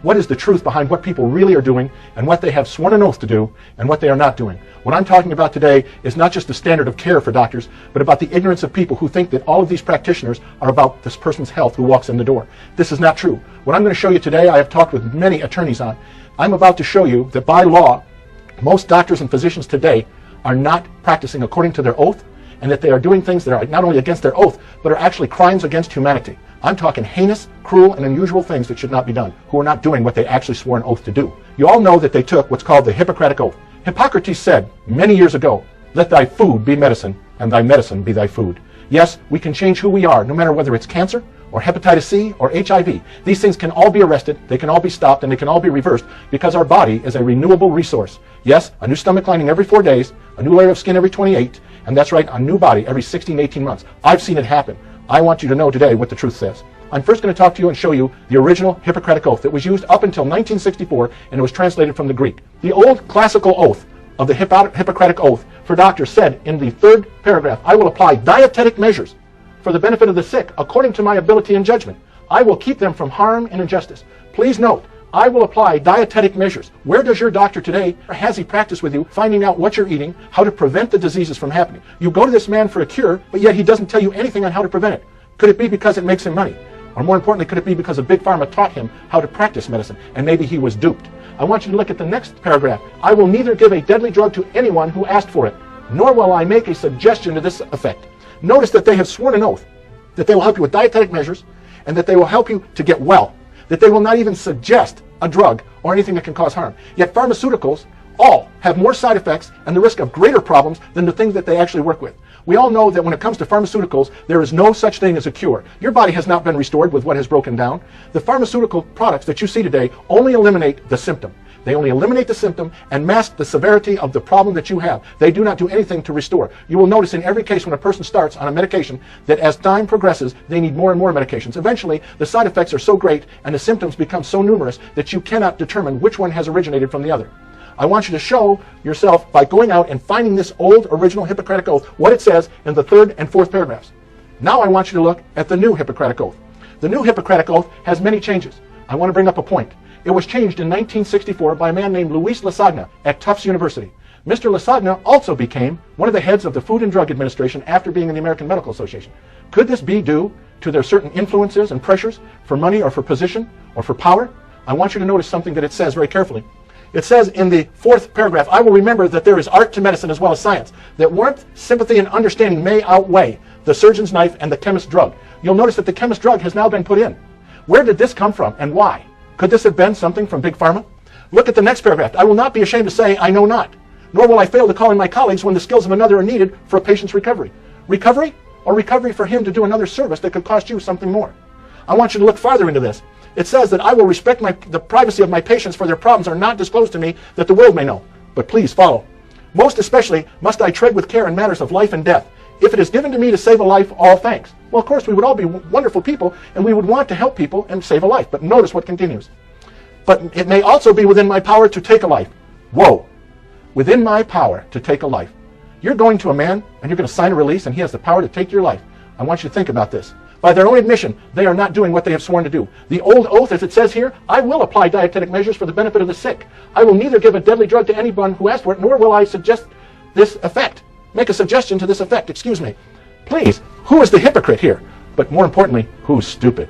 What is the truth behind what people really are doing and what they have sworn an oath to do and what they are not doing? What I'm talking about today is not just the standard of care for doctors, but about the ignorance of people who think that all of these practitioners are about this person's health who walks in the door. This is not true. What I'm going to show you today, I have talked with many attorneys on. I'm about to show you that by law, most doctors and physicians today are not practicing according to their oath, and that they are doing things that are not only against their oath, but are actually crimes against humanity. I'm talking heinous, cruel, and unusual things that should not be done, who are not doing what they actually swore an oath to do. You all know that they took what's called the Hippocratic Oath. Hippocrates said many years ago, "Let thy food be medicine, and thy medicine be thy food." Yes, we can change who we are, no matter whether it's cancer, or hepatitis C, or HIV. These things can all be arrested, they can all be stopped, and they can all be reversed, because our body is a renewable resource. Yes, a new stomach lining every 4 days, a new layer of skin every 28, and that's right, a new body every 16 to 18 months. I've seen it happen. I want you to know today what the truth says. I'm first going to talk to you and show you the original Hippocratic Oath that was used up until 1964, and it was translated from the Greek. The old classical oath of the Hippocratic Oath for doctors said in the 3rd paragraph, "I will apply dietetic measures for the benefit of the sick according to my ability and judgment. I will keep them from harm and injustice." Please note, I will apply dietetic measures. Where does your doctor today, or has he practiced with you, finding out what you're eating, how to prevent the diseases from happening? You go to this man for a cure, but yet he doesn't tell you anything on how to prevent it. Could it be because it makes him money? Or more importantly, could it be because a big pharma taught him how to practice medicine, and maybe he was duped? I want you to look at the next paragraph. "I will neither give a deadly drug to anyone who asked for it, nor will I make a suggestion to this effect." Notice that they have sworn an oath that they will help you with dietetic measures, and that they will help you to get well, that they will not even suggest a drug or anything that can cause harm. Yet pharmaceuticals all have more side effects and the risk of greater problems than the things that they actually work with. We all know that when it comes to pharmaceuticals, there is no such thing as a cure. Your body has not been restored with what has broken down. The pharmaceutical products that you see today only eliminate the symptom. They only eliminate the symptom and mask the severity of the problem that you have. They do not do anything to restore. You will notice in every case when a person starts on a medication that as time progresses, they need more and more medications. Eventually, the side effects are so great and the symptoms become so numerous that you cannot determine which one has originated from the other. I want you to show yourself by going out and finding this old original Hippocratic Oath, what it says in the 3rd and 4th paragraphs. Now I want you to look at the new Hippocratic Oath. The new Hippocratic Oath has many changes. I want to bring up a point. It was changed in 1964 by a man named Luis Lasagna at Tufts University. Mr. Lasagna also became one of the heads of the Food and Drug Administration after being in the American Medical Association. Could this be due to their certain influences and pressures for money or for position or for power? I want you to notice something that it says very carefully. It says in the 4th paragraph, "I will remember that there is art to medicine as well as science, that warmth, sympathy, and understanding may outweigh the surgeon's knife and the chemist's drug." You'll notice that the chemist's drug has now been put in. Where did this come from and why? Could this have been something from Big Pharma? Look at the next paragraph. "I will not be ashamed to say I know not, nor will I fail to call in my colleagues when the skills of another are needed for a patient's recovery." Recovery? Or recovery for him to do another service that could cost you something more? I want you to look farther into this. It says that I will respect the privacy of my patients, for their problems are not disclosed to me that the world may know. But please follow. "Most especially must I tread with care in matters of life and death. If it is given to me to save a life, all thanks." Well, of course, we would all be wonderful people, and we would want to help people and save a life. But notice what continues. "But it may also be within my power to take a life." Whoa. Within my power to take a life. You're going to a man, and you're going to sign a release, and he has the power to take your life. I want you to think about this. By their own admission, they are not doing what they have sworn to do. The old oath, as it says here, "I will apply dietetic measures for the benefit of the sick. I will neither give a deadly drug to anyone who asks for it, nor will I suggest this effect. Make a suggestion to this effect, excuse me. please, who is the hypocrite here? But more importantly, who's stupid?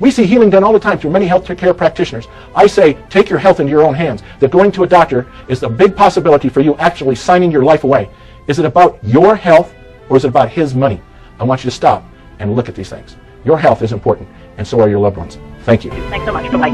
We see healing done all the time through many healthcare practitioners. I say, take your health into your own hands. That going to a doctor is a big possibility for you actually signing your life away. Is it about your health or is it about his money? I want you to stop and look at these things. Your health is important, and so are your loved ones. Thank you. Thanks so much. Bye-bye.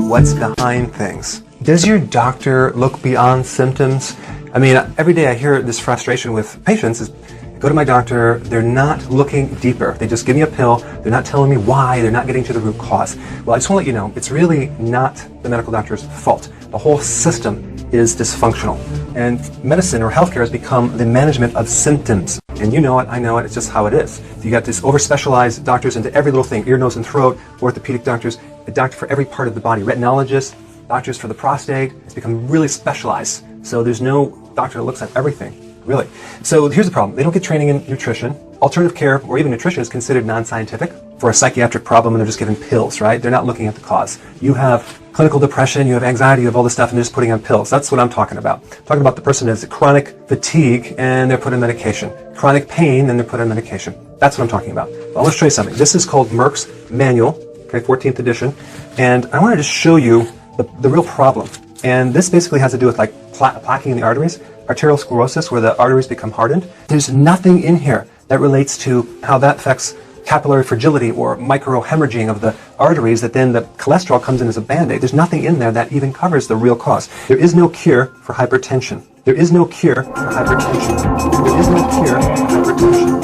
What's behind things? Does your doctor look beyond symptoms? I mean, every day I hear this frustration with patients is, I go to my doctor, they're not looking deeper. They just give me a pill, they're not telling me why, they're not getting to the root cause. Well, I just want to let you know, it's really not the medical doctor's fault. The whole system is dysfunctional. And medicine or healthcare has become the management of symptoms. And you know it, I know it, it's just how it is. You got this over-specialized doctors into every little thing, ear, nose, and throat, orthopedic doctors, a doctor for every part of the body, retinologists, doctors for the prostate. It's become really specialized. So there's no doctor that looks at everything, really. So here's the problem. They don't get training in nutrition. Alternative care or even nutrition is considered non-scientific. For a psychiatric problem, and they're just giving pills, right? They're not looking at the cause. You have clinical depression, you have anxiety, you have all this stuff, and they're just putting on pills. That's what I'm talking about. I'm talking about the person who has chronic fatigue, and they're put on medication. Chronic pain, and they're put on medication. That's what I'm talking about. Well, let's show you something. This is called Merck's Manual, okay, 14th edition. And I want to just show you the real problem. And this basically has to do with like plaquing in the arteries, arterial sclerosis, where the arteries become hardened. There's nothing in here that relates to how that affects capillary fragility or microhemorrhaging of the arteries, that then the cholesterol comes in as a band-aid. There's nothing in there that even covers the real cause. There is no cure for hypertension. There is no cure for hypertension. There is no cure for hypertension.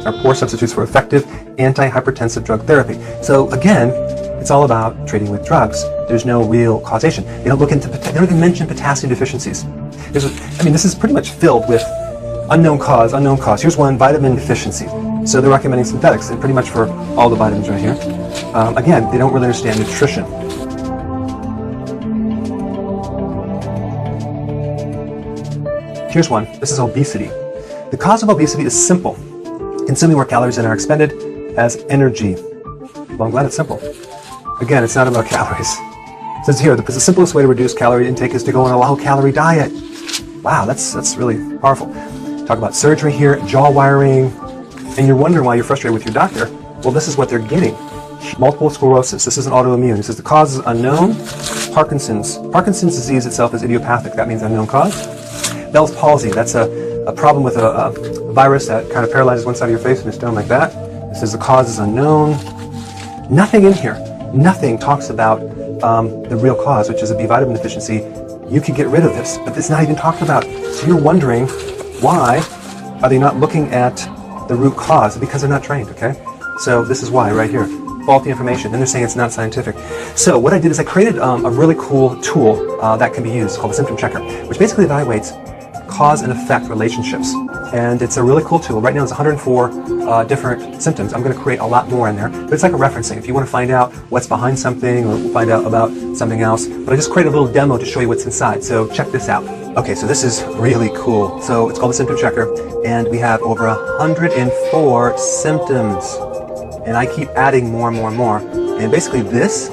Are poor substitutes for effective antihypertensive drug therapy. So again, it's all about treating with drugs. There's no real causation. They don't look into, they don't even mention potassium deficiencies. This is pretty much filled with unknown cause. Here's one, vitamin deficiency. So they're recommending synthetics, and pretty much for all the vitamins right here. Again, they don't really understand nutrition. Here's one. This is obesity. The cause of obesity is simple. Consuming more calories than are expended as energy. Well, I'm glad it's simple. Again, it's not about calories. It says here, because the simplest way to reduce calorie intake is to go on a low-calorie diet. Wow, that's really powerful. Talk about surgery here, jaw wiring, and you're wondering why you're frustrated with your doctor. Well, this is what they're getting. Multiple sclerosis. This isn't autoimmune. It says the cause is unknown. Parkinson's. Parkinson's disease itself is idiopathic. That means unknown cause. Bell's palsy. That's a problem with a virus that kind of paralyzes one side of your face and it's done like that. It says the cause is unknown. Nothing in here. Nothing talks about the real cause, which is a B vitamin deficiency. You could get rid of this, but it's not even talked about. So you're wondering, why are they not looking at the root cause? Because they're not trained, okay? So this is why, right here. Faulty information, and they're saying it's not scientific. So what I did is I created a really cool tool that can be used called the Symptom Checker, which basically evaluates cause and effect relationships. And it's a really cool tool. Right now it's 104 different symptoms. I'm going to create a lot more in there, but it's like a referencing. If you want to find out what's behind something or find out about something else, but I just created a little demo to show you what's inside. So check this out. Okay, so this is really cool. So it's called the Symptom Checker, and we have over 104 symptoms. And I keep adding more and more and more. And basically this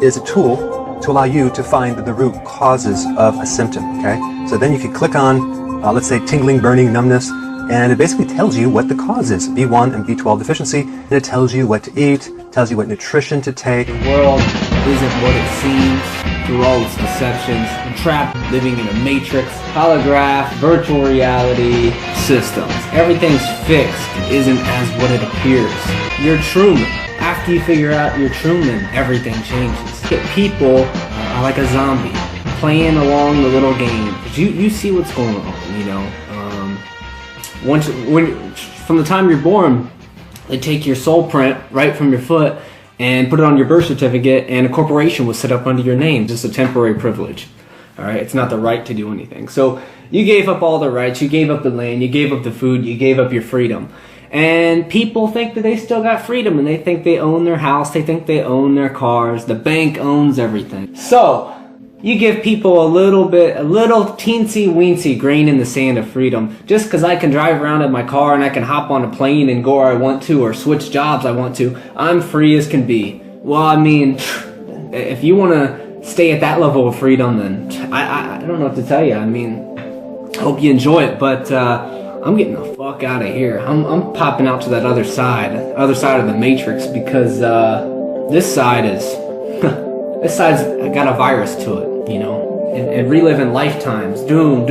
is a tool to allow you to find the root causes of a symptom, okay? So then you can click on, let's say, tingling, burning, numbness, and it basically tells you what the cause is, B1 and B12 deficiency, and it tells you what to eat, tells you what nutrition to take. The world isn't what it seems through all its deceptions. I'm trapped living in a matrix, holograph, virtual reality systems. Everything's fixed. It isn't as what it appears. You're Truman. After you figure out you're Truman, everything changes. People are like a zombie, playing along the little game. You see what's going on, you know. From the time you're born, they take your soul print right from your foot and put it on your birth certificate, and a corporation was set up under your name, just a temporary privilege. All right, it's not the right to do anything. So you gave up all the rights, you gave up the land, you gave up the food, you gave up your freedom. And people think that they still got freedom, and they think they own their house, they think they own their cars, the bank owns everything. So, You give people a little teensy weensy grain in the sand of freedom. Just because I can drive around in my car and I can hop on a plane and go where I want to or switch jobs I want to, I'm free as can be. Well, I mean, if you want to stay at that level of freedom, then I don't know what to tell you. I mean, I hope you enjoy it, but I'm getting the fuck out of here. I'm popping out to that other side of the matrix, because this side's got a virus to it, you know, and reliving lifetimes, doom.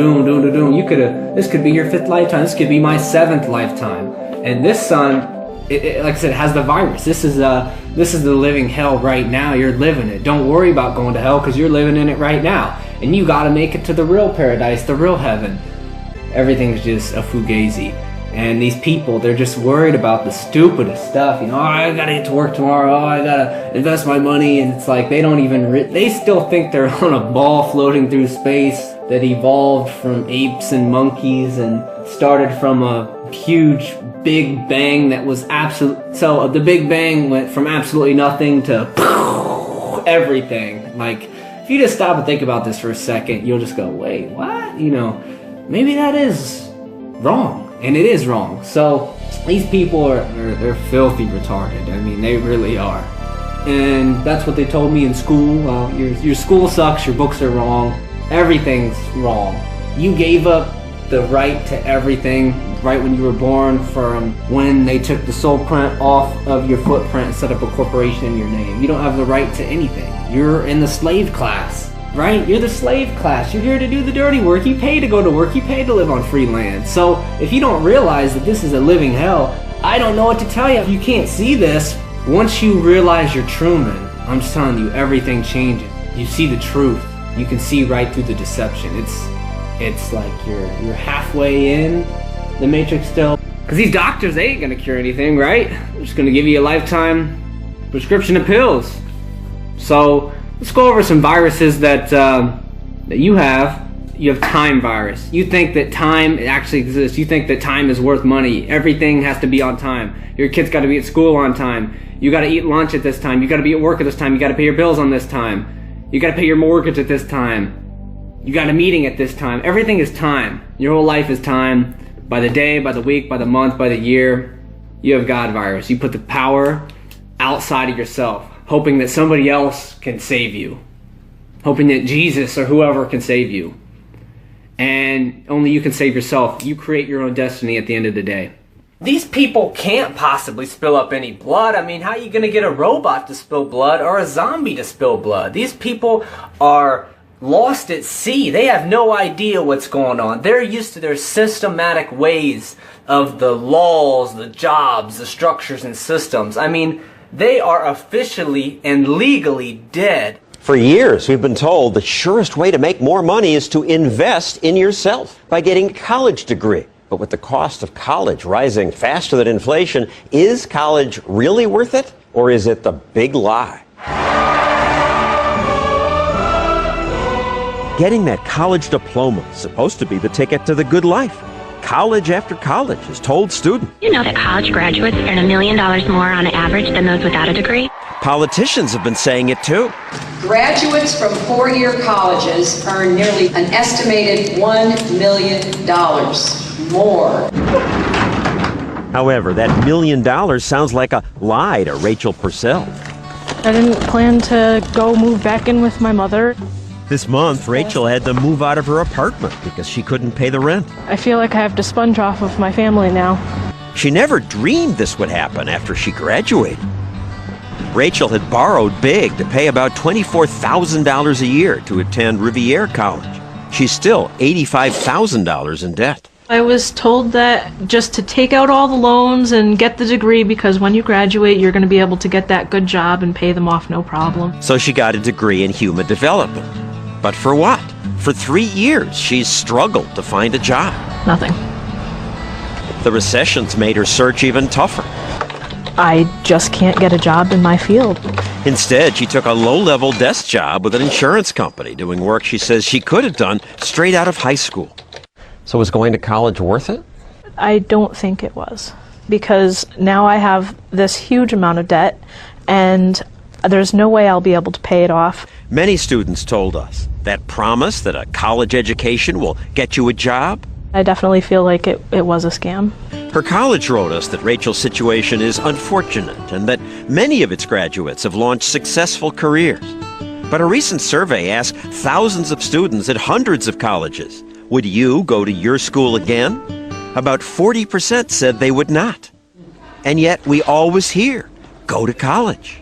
This could be your 5th lifetime. This could be my 7th lifetime. And this sun, it, like I said, has the virus. This is the living hell right now. You're living it. Don't worry about going to hell, because you're living in it right now. And you got to make it to the real paradise, the real heaven. Everything's just a fugazi. And these people, they're just worried about the stupidest stuff. You know, oh, I gotta get to work tomorrow. Oh, I gotta invest my money. And it's like they don't even, they still think they're on a ball floating through space that evolved from apes and monkeys and started from a huge Big Bang that was absolute. So the Big Bang went from absolutely nothing to everything. Like, if you just stop and think about this for a second, you'll just go, wait, what? You know, maybe that is wrong. And it is wrong. So these people they're filthy retarded. I mean, they really are. And that's what they told me in school. Well, your school sucks, your books are wrong, everything's wrong. You gave up the right to everything right when you were born, from when they took the soul print off of your footprint and set up a corporation in your name. You don't have the right to anything. You're in the slave class. Right? You're the slave class. You're here to do the dirty work. You pay to go to work. You pay to live on free land. So if you don't realize that this is a living hell, I don't know what to tell you. You can't see this. Once you realize you're Truman, I'm just telling you, everything changes. You see the truth. You can see right through the deception. It's like you're halfway in the matrix still. Because these doctors, they ain't gonna cure anything, right? They're just gonna give you a lifetime prescription of pills. So let's go over some viruses that you have. You have time virus. You think that time actually exists. You think that time is worth money. Everything has to be on time. Your kid's got to be at school on time. You got to eat lunch at this time. You got to be at work at this time. You got to pay your bills on this time. You got to pay your mortgage at this time. You got a meeting at this time. Everything is time. Your whole life is time. By the day, by the week, by the month, by the year. You have God virus. You put the power outside of yourself, hoping that somebody else can save you, hoping that Jesus or whoever can save you. And only you can save yourself. You create your own destiny at the end of the day. These people can't possibly spill up any blood. I mean, how are you going to get a robot to spill blood or a zombie to spill blood? These people are lost at sea. They have no idea what's going on. They're used to their systematic ways of the laws, the jobs, the structures and systems. I mean, they are officially and legally dead. For years, we've been told the surest way to make more money is to invest in yourself by getting a college degree. But with the cost of college rising faster than inflation, is college really worth it? Or is it the big lie? Getting that college diploma is supposed to be the ticket to the good life. College after college has told students. You know that college graduates earn $1 million more on average than those without a degree? Politicians have been saying it too. Graduates from four-year colleges earn nearly an estimated $1 million more. However, that $1 million sounds like a lie to Rachel Purcell. I didn't plan to move back in with my mother. This month, Rachel had to move out of her apartment because she couldn't pay the rent. I feel like I have to sponge off of my family now. She never dreamed this would happen after she graduated. Rachel had borrowed big to pay about $24,000 a year to attend Rivier College. She's still $85,000 in debt. I was told that just to take out all the loans and get the degree, because when you graduate, you're going to be able to get that good job and pay them off no problem. So she got a degree in human development. But for what? For 3 years, she's struggled to find a job. Nothing. The recession's made her search even tougher. I just can't get a job in my field. Instead, she took a low-level desk job with an insurance company, doing work she says she could have done straight out of high school. So was going to college worth it? I don't think it was, because now I have this huge amount of debt, and There's no way I'll be able to pay it off. Many students told us that promise that a college education will get you a job. I definitely feel like it was a scam. Her college wrote us that Rachel's situation is unfortunate and that many of its graduates have launched successful careers. But a recent survey asked thousands of students at hundreds of colleges, would you go to your school again? About 40% said they would not. And yet we always hear, go to college.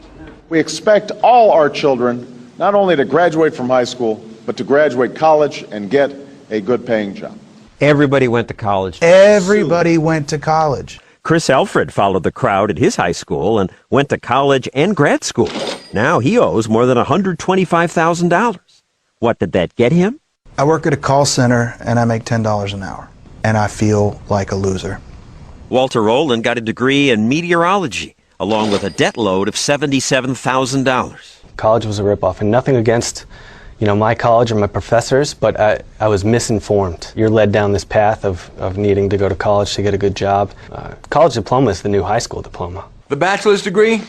We expect all our children not only to graduate from high school, but to graduate college and get a good paying job. Everybody went to college. Everybody went to college. Chris Alfred followed the crowd at his high school and went to college and grad school. Now he owes more than $125,000. What did that get him? I work at a call center and I make $10 an hour, and I feel like a loser. Walter Rowland got a degree in meteorology, along with a debt load of $77,000. College was a ripoff, and nothing against my college or my professors, but I was misinformed. You're led down this path of needing to go to college to get a good job. College diploma is the new high school diploma. The bachelor's degree,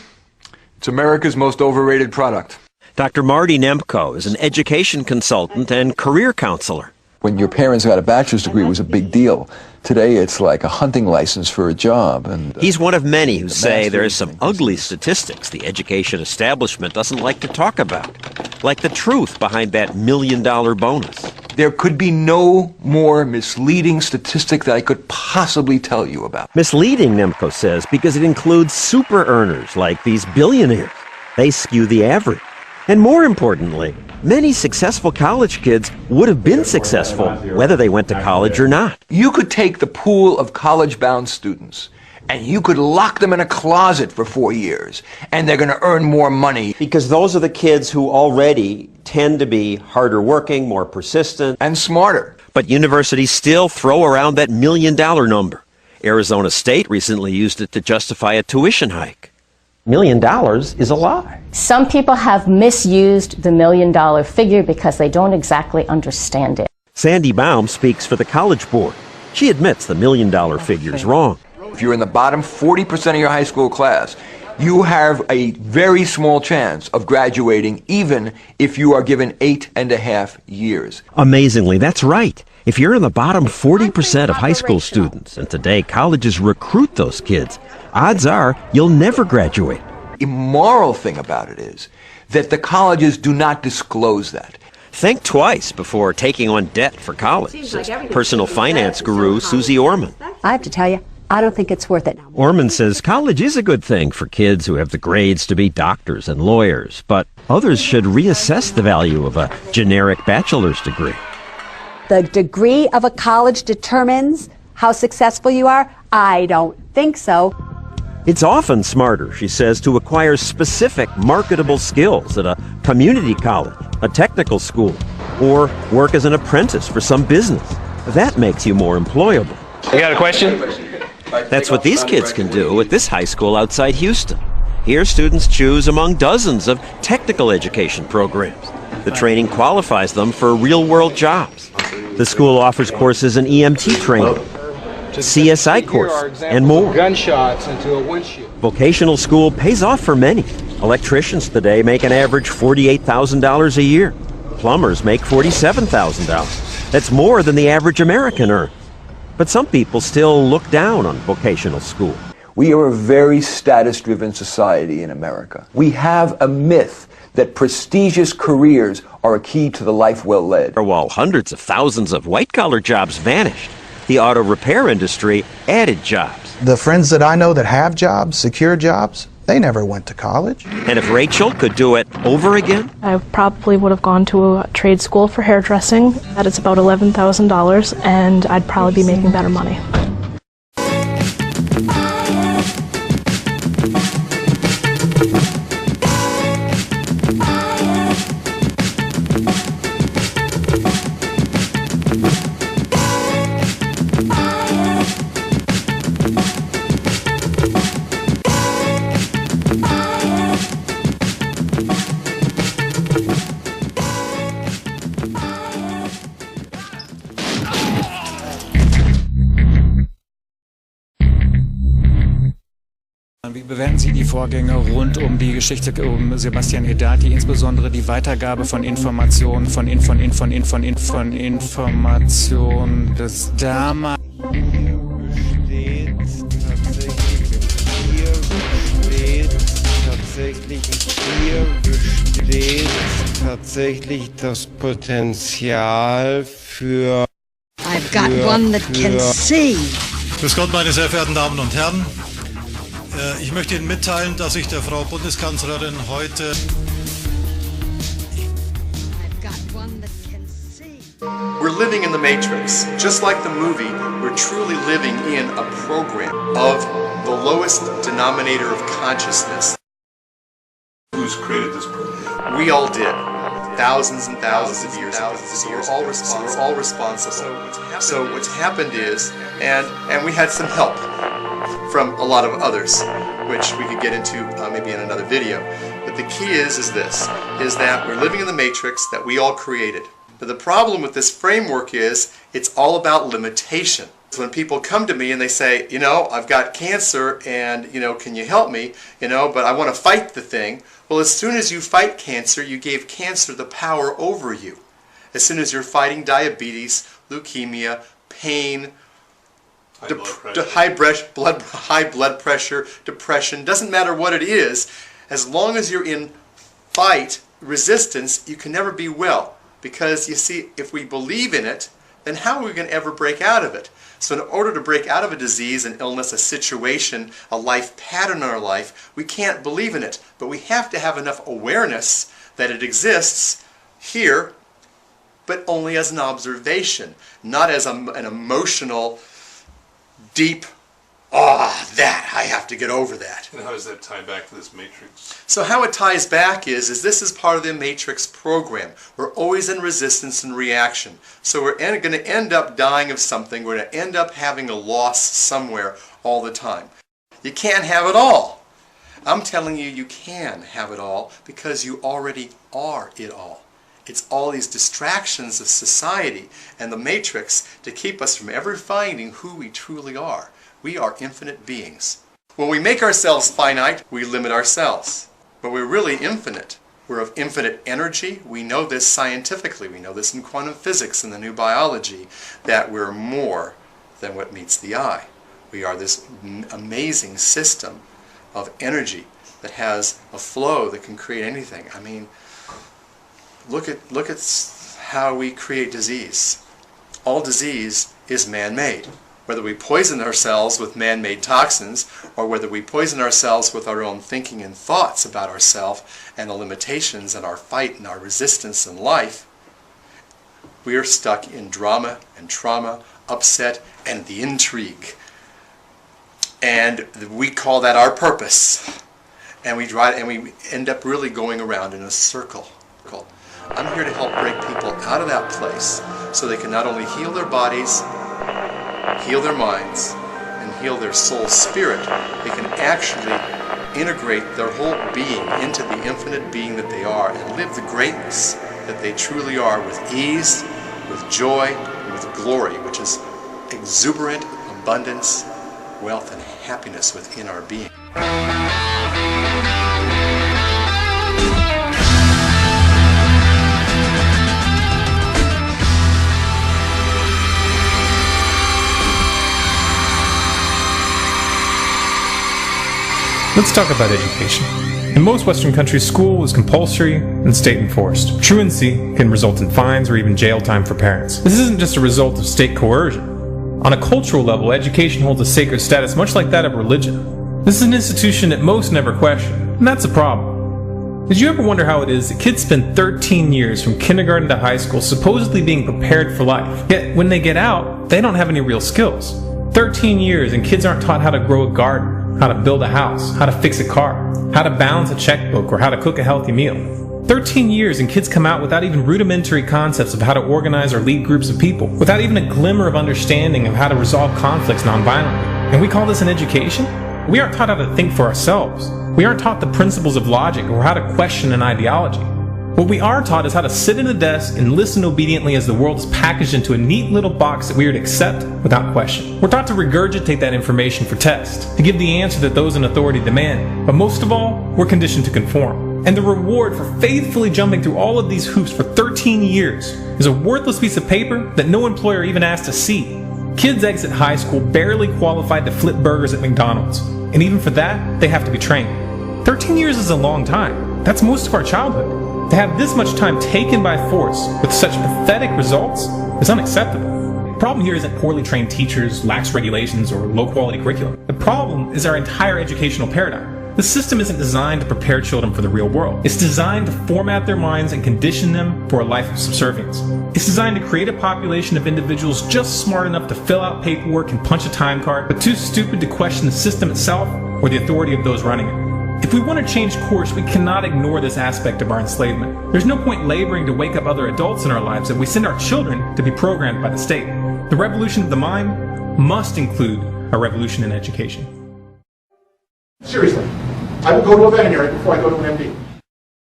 it's America's most overrated product. Dr. Marty Nemko is an education consultant and career counselor. When your parents got a bachelor's degree, it was a big deal. Today, it's like a hunting license for a job. And he's one of many who say there are some ugly statistics the education establishment doesn't like to talk about, like the truth behind that $1 million bonus. There could be no more misleading statistic that I could possibly tell you about. Misleading, Nemko says, because it includes super earners like these billionaires. They skew the average. And more importantly, many successful college kids would have been successful whether they went to college or not. You could take the pool of college-bound students and you could lock them in a closet for 4 years and they're going to earn more money. Because those are the kids who already tend to be harder working, more persistent, and smarter. But universities still throw around that $1 million number. Arizona State recently used it to justify a tuition hike. $1 million is a lie. Some people have misused the $1 million figure because they don't exactly understand it. Sandy Baum speaks for the College Board. She admits the $1 million figure is wrong. If you're in the bottom 40% of your high school class, you have a very small chance of graduating even if you are given 8.5 years. Amazingly, that's right. If you're in the bottom 40% of high school students, and today colleges recruit those kids, odds are you'll never graduate. The immoral thing about it is that the colleges do not disclose that. Think twice before taking on debt for college, says personal finance guru Susie Orman. I have to tell you, I don't think it's worth it. Orman says college is a good thing for kids who have the grades to be doctors and lawyers, but others should reassess the value of a generic bachelor's degree. The degree of a college determines how successful you are? I don't think so. It's often smarter, she says, to acquire specific marketable skills at a community college, a technical school, or work as an apprentice for some business. That makes you more employable. You got a question? That's what these kids can do at this high school outside Houston. Here, students choose among dozens of technical education programs. The training qualifies them for real-world jobs. The school offers courses in EMT training, CSI courses, and more. Gunshots into a windshield. Vocational school pays off for many. Electricians today make an average $48,000 a year. Plumbers make $47,000. That's more than the average American earns. But some people still look down on vocational school. We are a very status-driven society in America. We have a myth that prestigious careers are a key to the life well led. While hundreds of thousands of white-collar jobs vanished, the auto repair industry added jobs. The friends that I know that have jobs, secure jobs, they never went to college. And if Rachel could do it over again? I probably would have gone to a trade school for hairdressing. That is about $11,000, and I'd probably be making better money. bewerten Sie die Vorgänge rund um die Geschichte um Sebastian Edati, insbesondere die Weitergabe von Informationen, von Informationen des damals tatsächlich das Potenzial für... I've got one that can see. Grüß Gott, meine sehr verehrten Damen und Herren. Ich möchte Ihnen mitteilen, dass ich der Frau Bundeskanzlerin heute... We're living in the Matrix. Just like the movie, we're truly living in a program of the lowest denominator of consciousness. Who's created this program? We all did. Thousands and thousands of years ago. So we're all responsible. So what's happened is, and we had some help from a lot of others, which we could get into maybe in another video. But the key is this, is that we're living in the matrix that we all created. But the problem with this framework is it's all about limitation. So when people come to me and they say, you know, I've got cancer and, you know, can you help me? You know, but I want to fight the thing. Well, as soon as you fight cancer, you gave cancer the power over you. As soon as you're fighting diabetes, leukemia, pain, high blood pressure, depression, doesn't matter what it is, as long as you're in fight, resistance, you can never be well. Because you see, if we believe in it, then how are we going to ever break out of it? So in order to break out of a disease, an illness, a situation, a life pattern in our life, we can't believe in it. But we have to have enough awareness that it exists here, but only as an observation, not as an emotional, deep, that, I have to get over that. And how does that tie back to this matrix? So how it ties back is this is part of the matrix program. We're always in resistance and reaction. So we're going to end up dying of something. We're going to end up having a loss somewhere all the time. You can't have it all. I'm telling you, you can have it all because you already are it all. It's all these distractions of society and the matrix to keep us from ever finding who we truly are. We are infinite beings. When we make ourselves finite, we limit ourselves. But we're really infinite. We're of infinite energy. We know this scientifically. We know this in quantum physics and the new biology, that we're more than what meets the eye. We are this amazing system of energy that has a flow that can create anything. I mean, look at how we create disease. All disease is man-made. Whether we poison ourselves with man-made toxins or whether we poison ourselves with our own thinking and thoughts about ourselves and the limitations and our fight and our resistance in life, we are stuck in drama and trauma, upset, and the intrigue. And we call that our purpose. And we end up really going around in a circle. I'm here to help break people out of that place so they can not only heal their bodies, heal their minds, and heal their soul spirit, they can actually integrate their whole being into the infinite being that they are and live the greatness that they truly are with ease, with joy, and with glory, which is exuberant abundance, wealth, and happiness within our being. Let's talk about education. In most Western countries, school is compulsory and state enforced. Truancy can result in fines or even jail time for parents. This isn't just a result of state coercion. On a cultural level, education holds a sacred status much like that of religion. This is an institution that most never question, and that's a problem. Did you ever wonder how it is that kids spend 13 years from kindergarten to high school supposedly being prepared for life, yet when they get out, they don't have any real skills? 13 years and kids aren't taught how to grow a garden, how to build a house, how to fix a car, how to balance a checkbook, or how to cook a healthy meal. 13 years and kids come out without even rudimentary concepts of how to organize or lead groups of people, without even a glimmer of understanding of how to resolve conflicts nonviolently. And we call this an education? We aren't taught how to think for ourselves. We aren't taught the principles of logic or how to question an ideology. What we are taught is how to sit at a desk and listen obediently as the world is packaged into a neat little box that we are to accept without question. We're taught to regurgitate that information for test, to give the answer that those in authority demand. But most of all, we're conditioned to conform. And the reward for faithfully jumping through all of these hoops for 13 years is a worthless piece of paper that no employer even asks to see. Kids exit high school barely qualified to flip burgers at McDonald's. And even for that, they have to be trained. 13 years is a long time. That's most of our childhood. To have this much time taken by force with such pathetic results is unacceptable. The problem here isn't poorly trained teachers, lax regulations, or low quality curriculum. The problem is our entire educational paradigm. The system isn't designed to prepare children for the real world. It's designed to format their minds and condition them for a life of subservience. It's designed to create a population of individuals just smart enough to fill out paperwork and punch a time card, but too stupid to question the system itself or the authority of those running it. If we want to change course, we cannot ignore this aspect of our enslavement. There's no point laboring to wake up other adults in our lives if we send our children to be programmed by the state. The revolution of the mind must include a revolution in education. Seriously, I will go to a veterinary before I go to an MD.